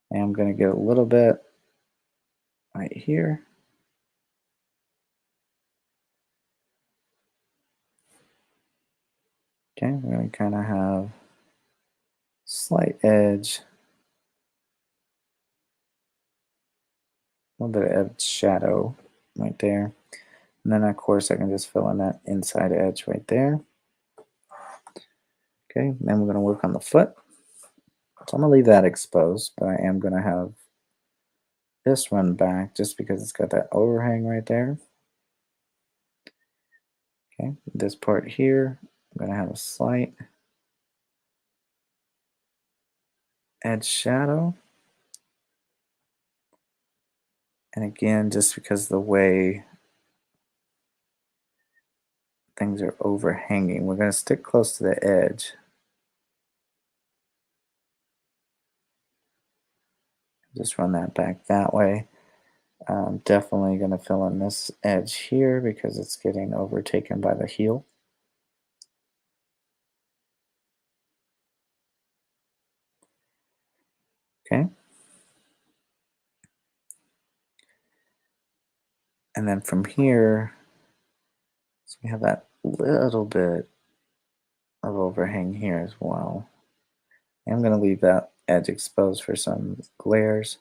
And I'm going to get a little bit right here. Okay, we're going to kind of have slight edge, a little bit of edge shadow right there. And then of course I can just fill in that inside edge right there. Okay, then we're going to work on the foot. So I'm going to leave that exposed, but I am going to have this run back just because it's got that overhang right there. Okay, this part here, I'm going to have a slight edge shadow. And again, just because of the way things are overhanging, we're going to stick close to the edge. Just run that back that way. I'm definitely going to fill in this edge here because it's getting overtaken by the heel. Okay. And then from here, so we have that little bit of overhang here as well. I'm going to leave that edge exposed for some glares.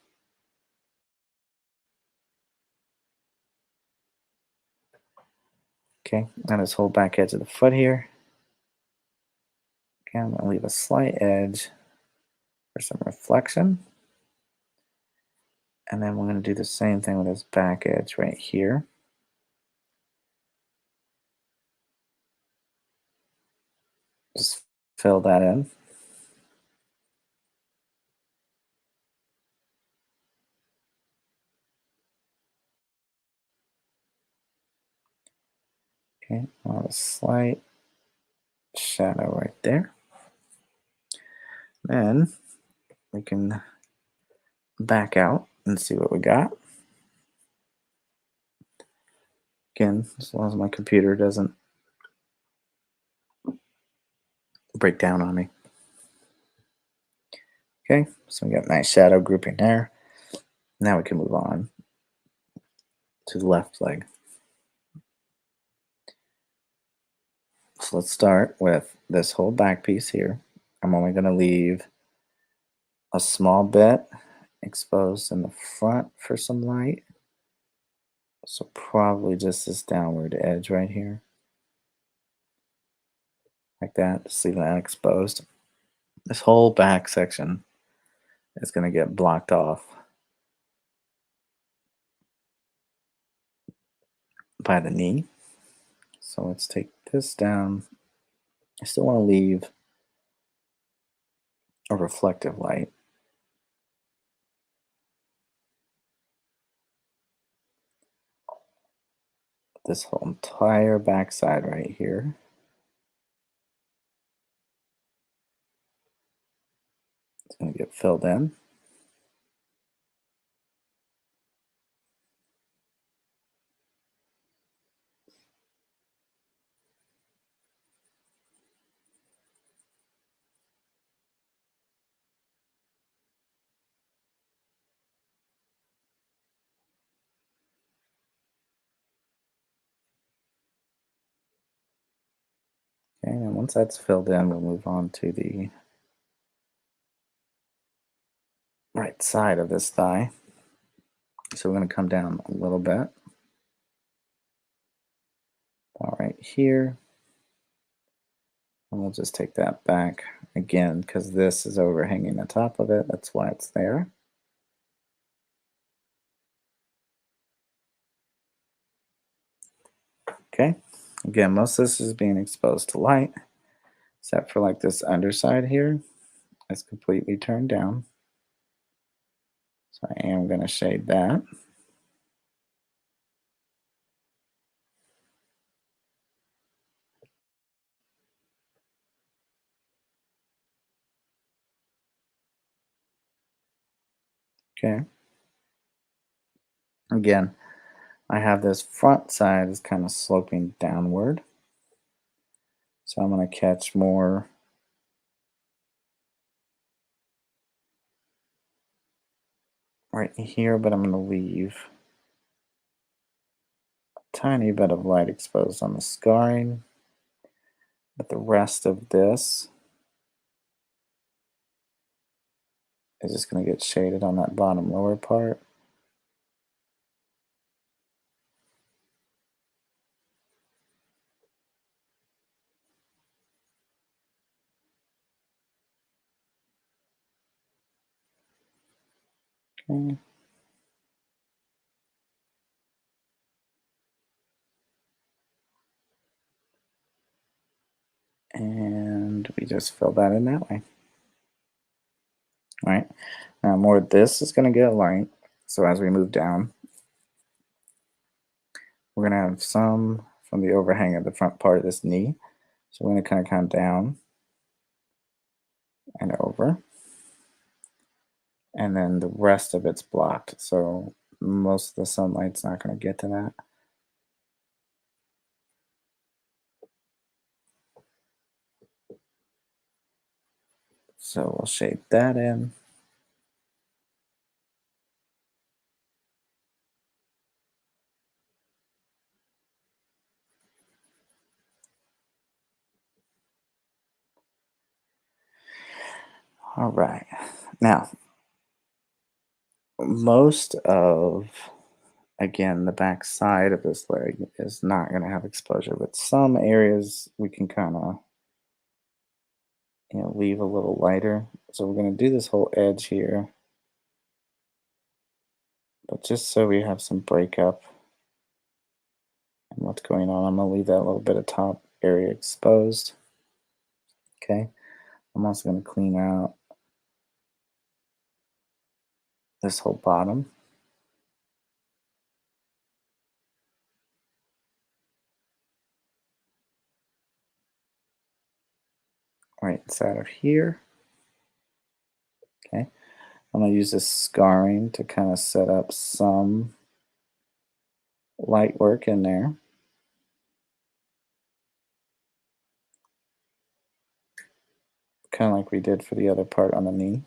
Okay, now this whole back edge of the foot here. Okay, I'm going to leave a slight edge for some reflection. And then we're going to do the same thing with this back edge right here. Just fill that in. Okay, I'll have a slight shadow right there. Then we can back out and see what we got. Again, as long as my computer doesn't break down on me. Okay, so we got a nice shadow grouping there. Now we can move on to the left leg. So let's start with this whole back piece here. I'm only going to leave a small bit exposed in the front for some light. So probably just this downward edge right here. Like that, just leave that exposed. This whole back section is going to get blocked off by the knee. So let's take this down. I still want to leave a reflective light. This whole entire backside right here. It's going to get filled in. Okay, and once that's filled in, we'll move on to the right side of this thigh. So we're going to come down a little bit. All right here. And we'll just take that back again because this is overhanging the top of it. That's why it's there. Okay. Again, most of this is being exposed to light, except for like this underside here. It's completely turned down. So I am going to shade that. Okay. Again, I have this front side is kind of sloping downward. So I'm going to catch more right here, but I'm going to leave a tiny bit of light exposed on the scarring. But the rest of this is just going to get shaded on that bottom lower part. Okay. And we just fill that in that way. All right. Now more of this is going to get light. So as we move down, we're going to have some from the overhang of the front part of this knee. So we're going to kind of come down and over. And then the rest of it's blocked. So most of the sunlight's not going to get to that. So we'll shade that in. All right. Now, most of, again, the back side of this leg is not going to have exposure, but some areas we can kind of leave a little lighter. So we're going to do this whole edge here, but just so we have some breakup and what's going on, I'm going to leave that little bit of top area exposed. Okay. I'm also going to clean out this whole bottom. inside of here. Okay, I'm going to use this scarring to kind of set up some light work in there. Kind of like we did for the other part on the knee.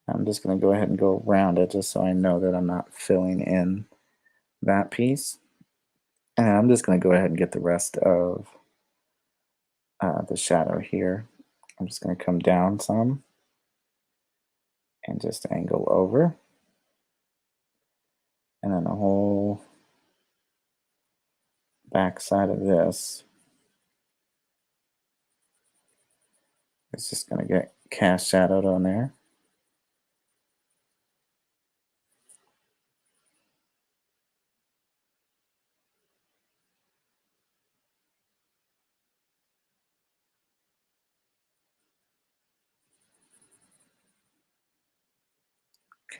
I'm just going to go ahead and go around it just so I know that I'm not filling in that piece. And I'm just going to go ahead and get the rest of the shadow here. I'm just going to come down some and just angle over. And then the whole back side of this is just going to get cast shadowed on there.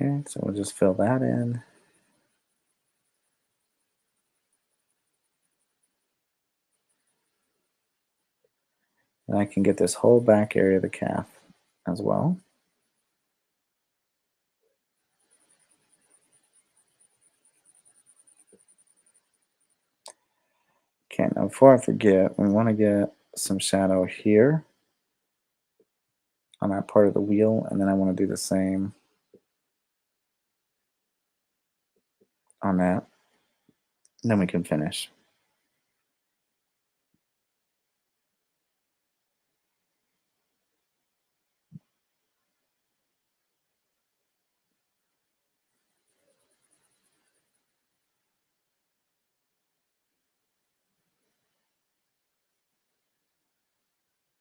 Okay, so we'll just fill that in. And I can get this whole back area of the calf as well. Okay, now before I forget, we want to get some shadow here on that part of the wheel, and then I want to do the same on that. And then we can finish.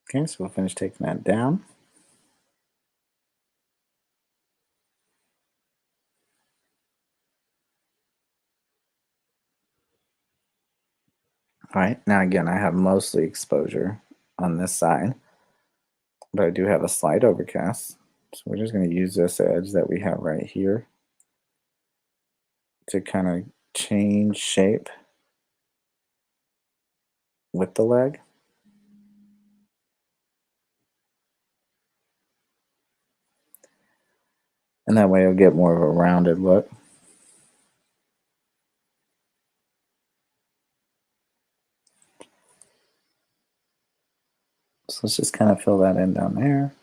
Okay, so we'll finish taking that down. All right, now again, I have mostly exposure on this side, but I do have a slight overcast. So we're just going to use this edge that we have right here to kind of change shape with the leg. And that way it'll get more of a rounded look. So let's just kind of fill that in down there.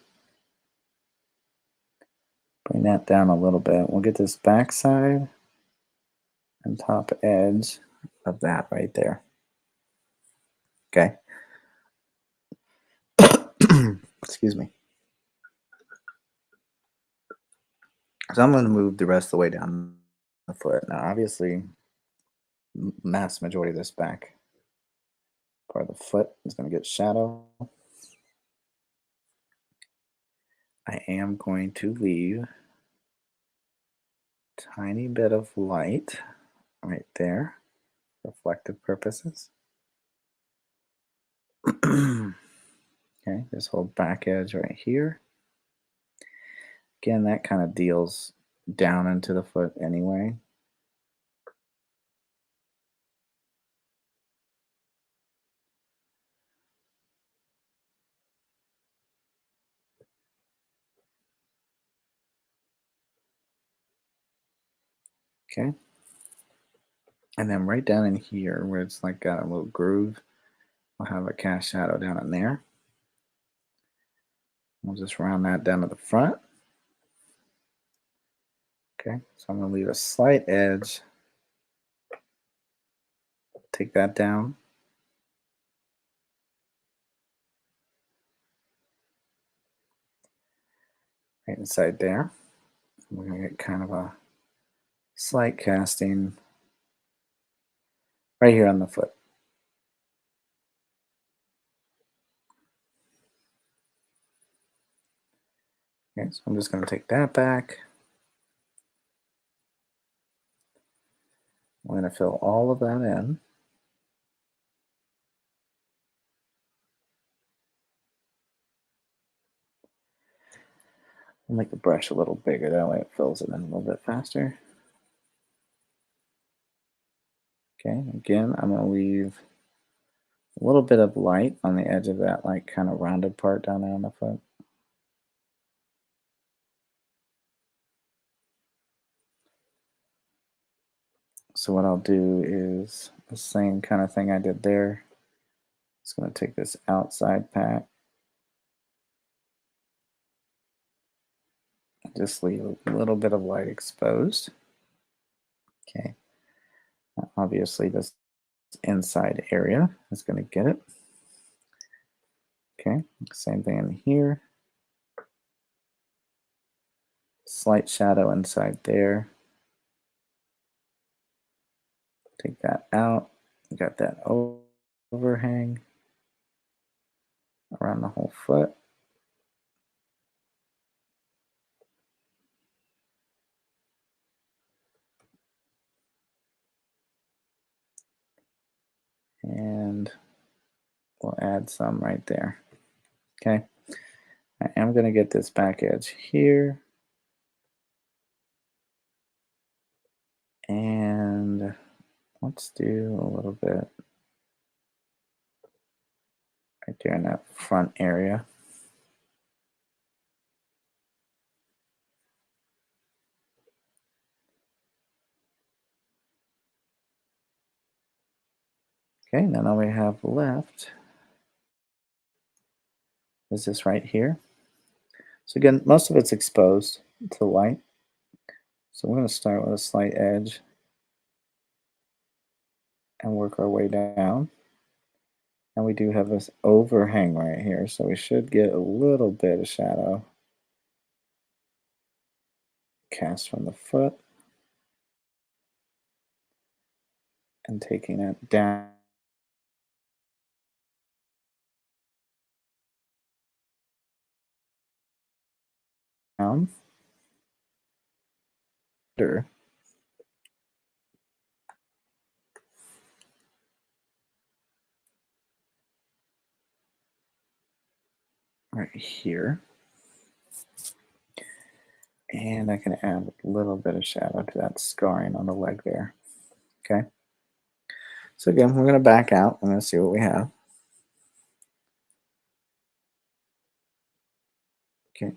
Bring that down a little bit. We'll get this back side and top edge of that right there. Okay. Excuse me. So I'm going to move the rest of the way down the foot. Now, obviously, mass majority of this back part of the foot is going to get shadow. I am going to leave a tiny bit of light right there, reflective purposes. Okay, this whole back edge right here. Again, that kind of deals down into the foot anyway. Okay. And then right down in here where it's like got a little groove, I'll have a cast shadow down in there. We'll just round that down to the front. Okay, so I'm going to leave a slight edge. Take that down. Right inside there. We're going to get kind of a slight casting right here on the foot. Okay, so I'm just going to take that back. I'm going to fill all of that in. I'll make the brush a little bigger, that way it fills it in a little bit faster. Okay, again, I'm going to leave A little bit of light on the edge of that like kind of rounded part down there on the foot. So what I'll do is the same kind of thing I did there. Just going to take this outside pack, just leave a little bit of light exposed. Okay. Obviously this inside area is going to get it. Okay, same thing in here. Slight shadow inside there. Take that out. We got that overhang around the whole foot. And we'll add some right there. Okay. I am going to get this back edge here. And let's do a little bit right there in that front area. Okay, now all we have left is this right here. So again, most of it's exposed to light. So we're going to start with a slight edge and work our way down. And we do have this overhang right here, so we should get a little bit of shadow cast from the foot and taking it down. Right here. And I can add a little bit of shadow to that scarring on the leg there. Okay. So again, we're going to back out. I'm going to see what we have. Okay.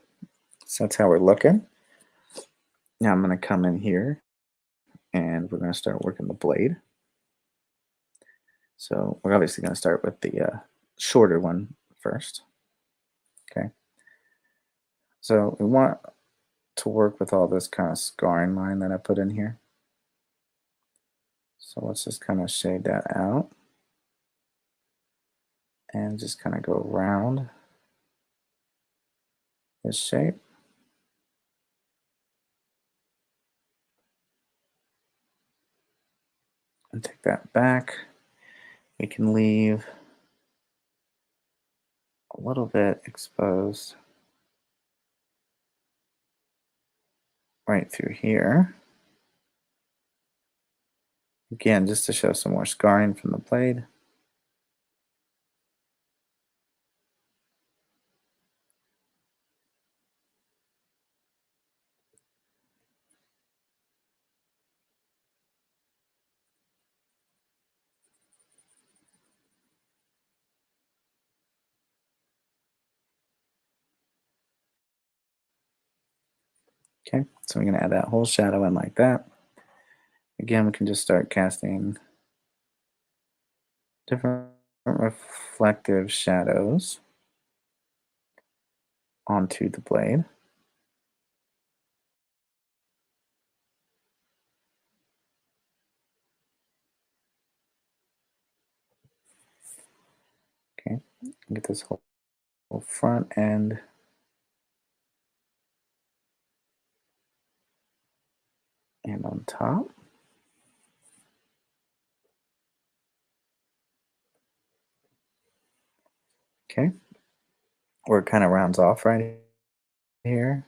So that's how we're looking. Now I'm going to come in here and we're going to start working the blade. So we're obviously going to start with the shorter one first. Okay. So we want to work with all this kind of scarring line that I put in here. So let's just kind of shade that out and just kind of go around this shape. And take that back. We can leave a little bit exposed right through here. Again, just to show some more scarring from the blade. Okay, so we're going to add that whole shadow in like that. Again, we can just start casting different reflective shadows onto the blade. Okay, get this whole front end and on top. Okay, where it kind of rounds off right here,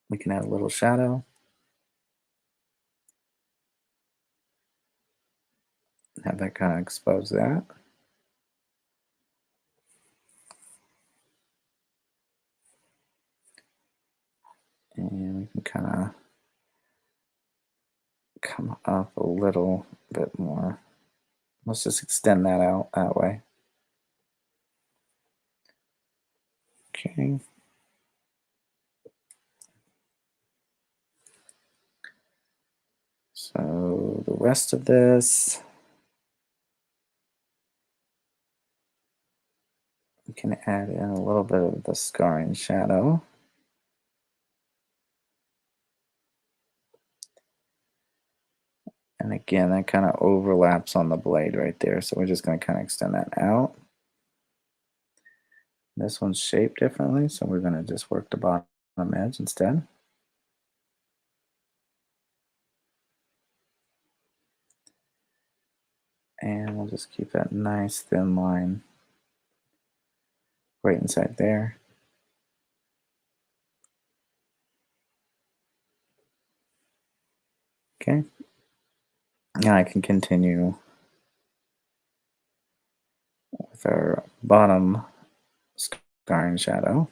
we can add a little shadow. Have that kind of expose that. And we can kind of come up a little bit more Let's just extend that out that way. Okay. So the rest of this, we can add in a little bit of the scarring shadow. And again, that kind of overlaps on the blade right there. So we're just going to kind of extend that out. This one's shaped differently, so we're going to just work the bottom edge instead. And we'll just keep that nice thin line right inside there. Okay. Now I can continue with our bottom scarring shadow.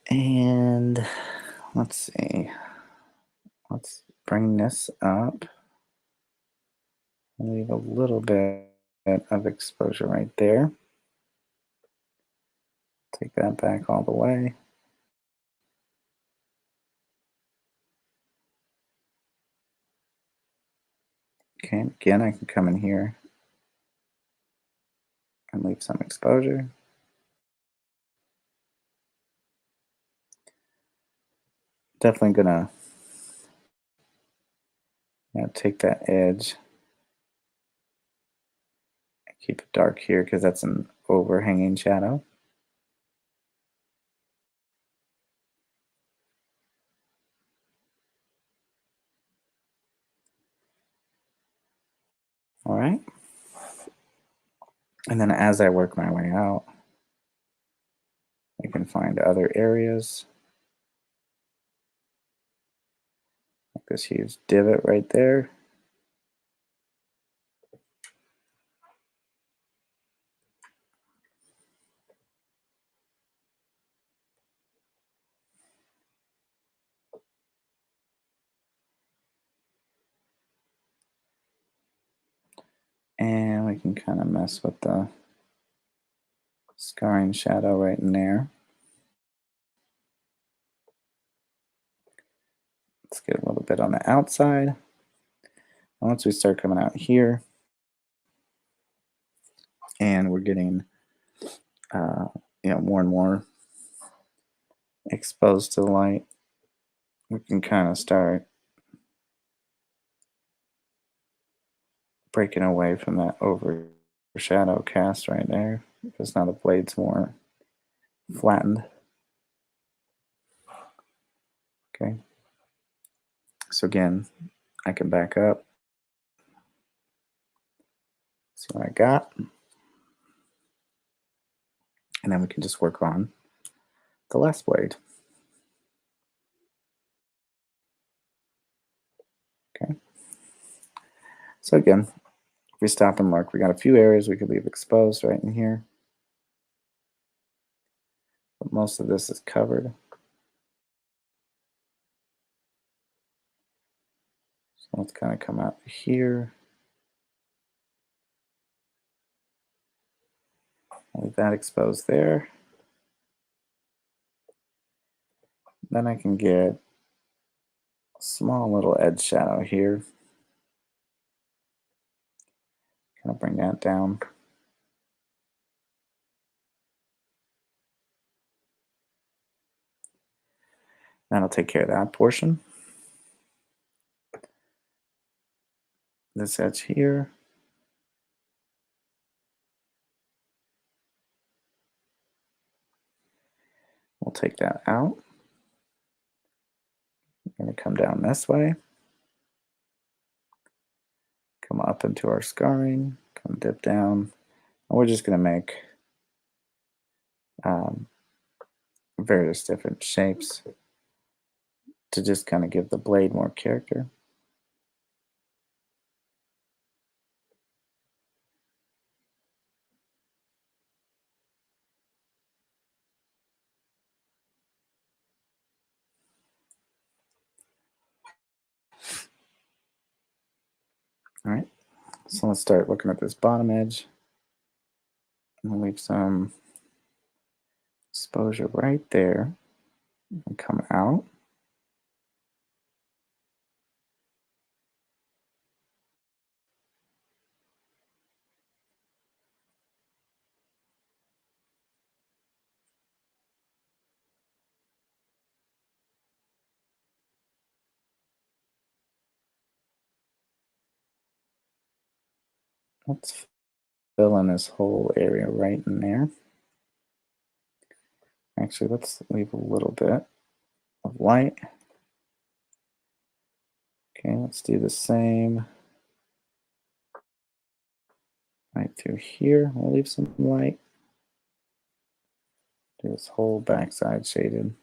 And let's see. Let's bring this up. Leave a little bit of exposure right there. Take that back all the way. Okay, again, I can come in here and leave some exposure. Definitely gonna take that edge and keep it dark here because that's an overhanging shadow. All right. And then as I work my way out, I can find other areas. Like this huge divot right there. And we can kind of mess with the scarring shadow right in there. Let's get a little bit on the outside. Once we start coming out here, and we're getting more and more exposed to the light, we can kind of start breaking away from that overshadow cast right there, because now the blade's more flattened. Okay, so again, I can back up, see what I got, and then we can just work on the last blade. Okay, so again, if we stop and look, we got a few areas we could leave exposed right in here, but most of this is covered. So let's kind of come out here. Leave that exposed there. Then I can get a small little edge shadow here. Kind of bring that down. That'll take care of that portion. This edge here. We'll take that out. We're going to come down this way. Come up into our scarring. Come dip down. And we're just going to make various different shapes to just kind of give the blade more character. All right, so let's start looking at this bottom edge. And leave some exposure right there and come out. Let's fill in this whole area right in there. Actually, let's leave a little bit of white. Okay, let's do the same right through here. We'll leave some white. Do this whole backside shaded.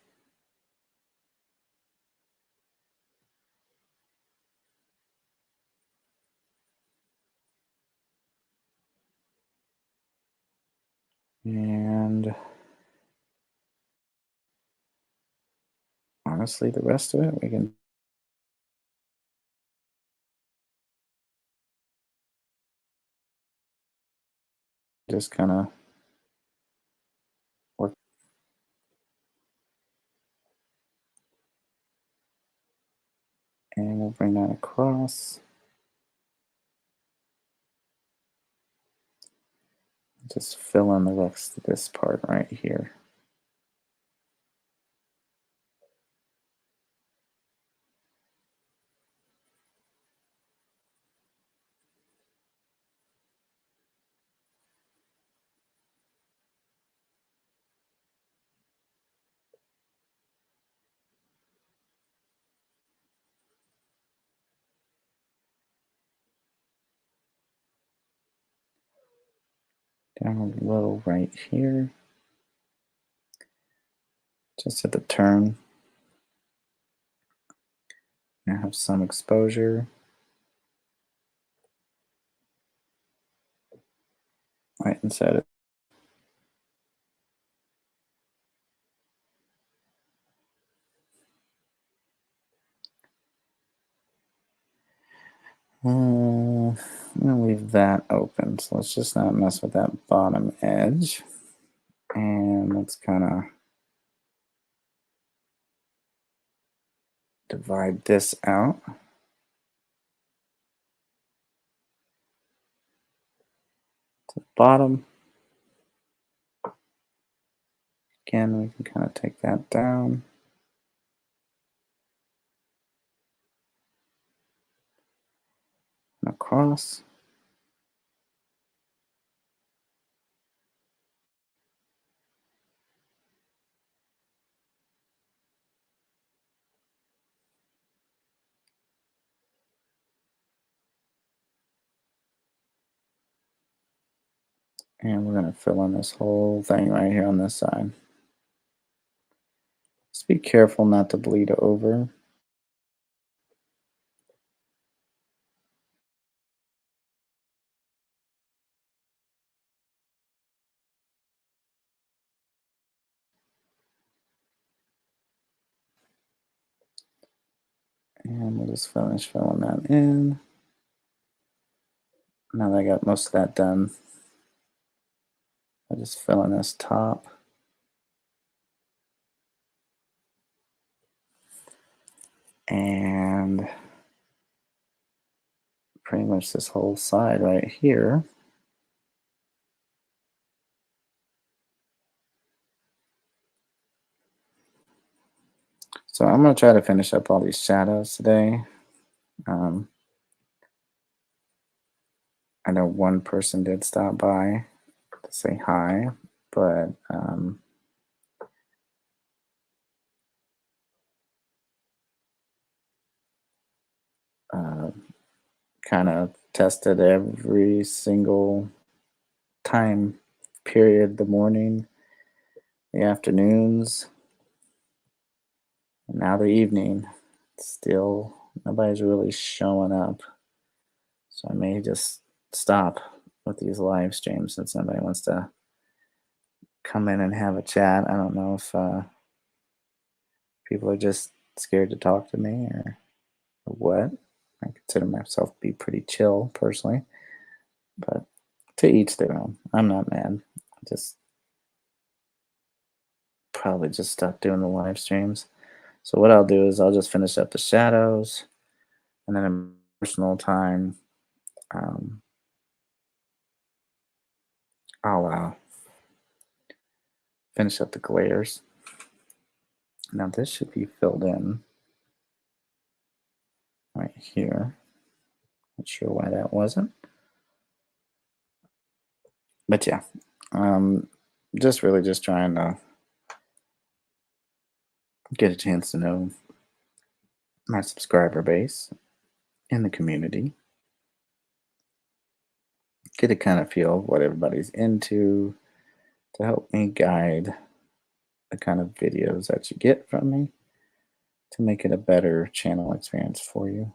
And honestly, the rest of it, we can just kind of work. And we'll bring that across. Just fill in the rest of this part right here. Down a little right here. Just at the turn. Now have some exposure. Right inside it. I'm gonna leave that open. So let's just not mess with that bottom edge. And let's kind of divide this out. To the bottom. Again, we can kind of take that down. And across. And we're going to fill in this whole thing right here on this side. Just be careful not to bleed over. And we'll just finish filling that in. Now that I got most of that done, I'll just fill in this top. And pretty much this whole side right here. So I'm going to try to finish up all these shadows today. I know one person did stop by to say hi, but kind of tested every single time period, the morning, the afternoons, and now the evening. Still, nobody's really showing up. So I may just stop with these live streams since somebody wants to come in and have a chat. I don't know if people are just scared to talk to me or what. I consider myself to be pretty chill personally, but to each their own. I'm not mad. Just probably just stop doing the live streams. So what I'll do is I'll just finish up the shadows, and then in personal time, um, I'll finish up the glares. Now this should be filled in right here. Not sure why that wasn't, but yeah, um, just really just trying to get a chance to know my subscriber base in the community, get a kind of feel of what everybody's into to help me guide the kind of videos that you get from me to make it a better channel experience for you.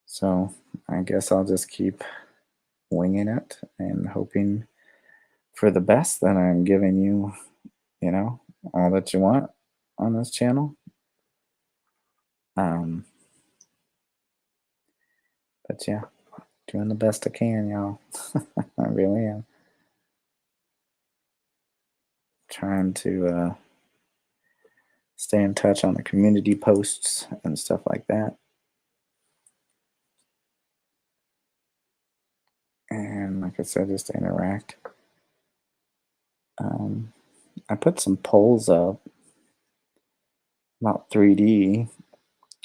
So I guess I'll just keep winging it and hoping for the best that I'm giving you, all that you want on this channel. Um, but yeah, doing the best I can, y'all. I really am. Trying to stay in touch on the community posts and stuff like that. And like I said, just interact. I put some polls up about 3D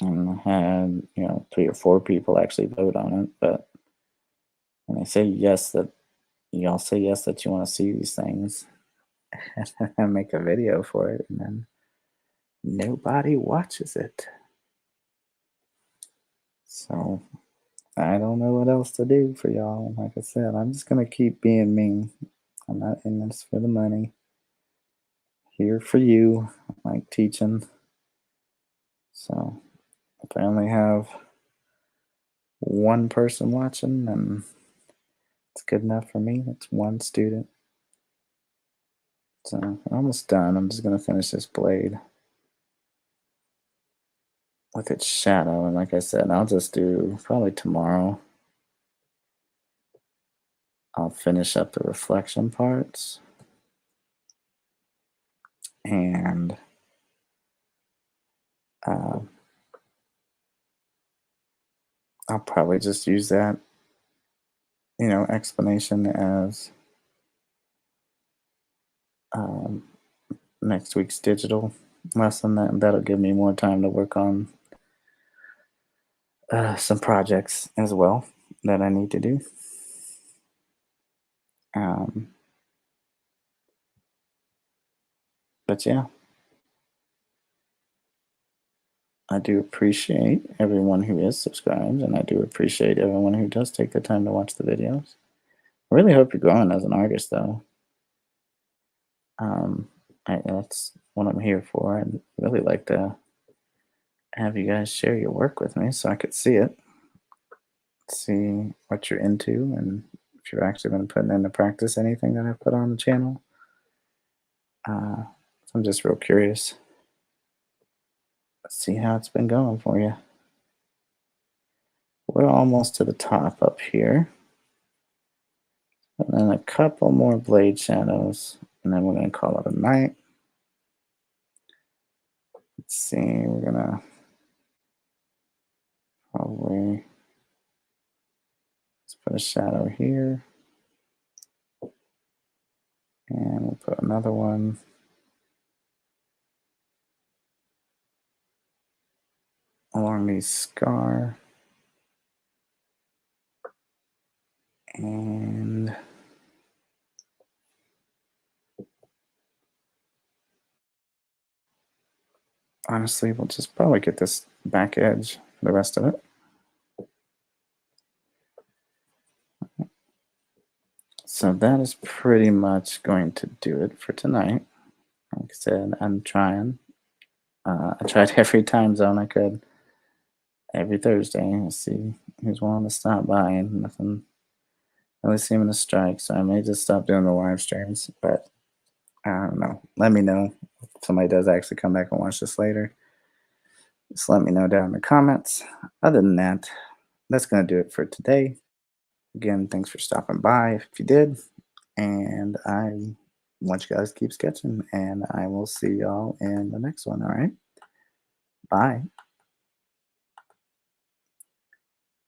and I had, 3 or 4 people actually vote on it. But when I say yes, that y'all say yes that you want to see these things, and then I make a video for it, and then nobody watches it. So I don't know what else to do for y'all. Like I said, I'm just gonna keep being me. I'm not in this for the money. Here for you, like teaching. So if I only have one person watching, then it's good enough for me. It's one student. So I'm almost done. I'm just gonna finish this blade with its shadow, and like I said, I'll just do probably tomorrow. I'll finish up the reflection parts, and uh, I'll probably just use that, explanation as um, next week's digital lesson. That'll give me more time to work on some projects as well that I need to do. Um, but yeah, I do appreciate everyone who is subscribed, and I do appreciate everyone who does take the time to watch the videos. I really hope you're growing as an artist, though. Um, that's what I'm here for. I'd really like to have you guys share your work with me so I could see it, see what you're into, and if you've actually been putting into practice anything that I've put on the channel. I'm just real curious. Let's see how it's been going for you. We're almost to the top up here. And then a couple more blade shadows, and then we're going to call it a night. Let's see, we're going to probably let's put a shadow here. And we'll put another one along the scar. And honestly, we'll just probably get this back edge for the rest of it. So that is pretty much going to do it for tonight. Like I said, I'm trying. I tried every time zone I could, every Thursday. Let's see who's willing to stop by, and nothing really seeming to strike. So I may just stop doing the live streams, but I don't know. Let me know if somebody does actually come back and watch this later. Just let me know down in the comments. Other than that, that's going to do it for today. Again, thanks for stopping by if you did. And I want you guys to keep sketching. And I will see y'all in the next one. All right. Bye.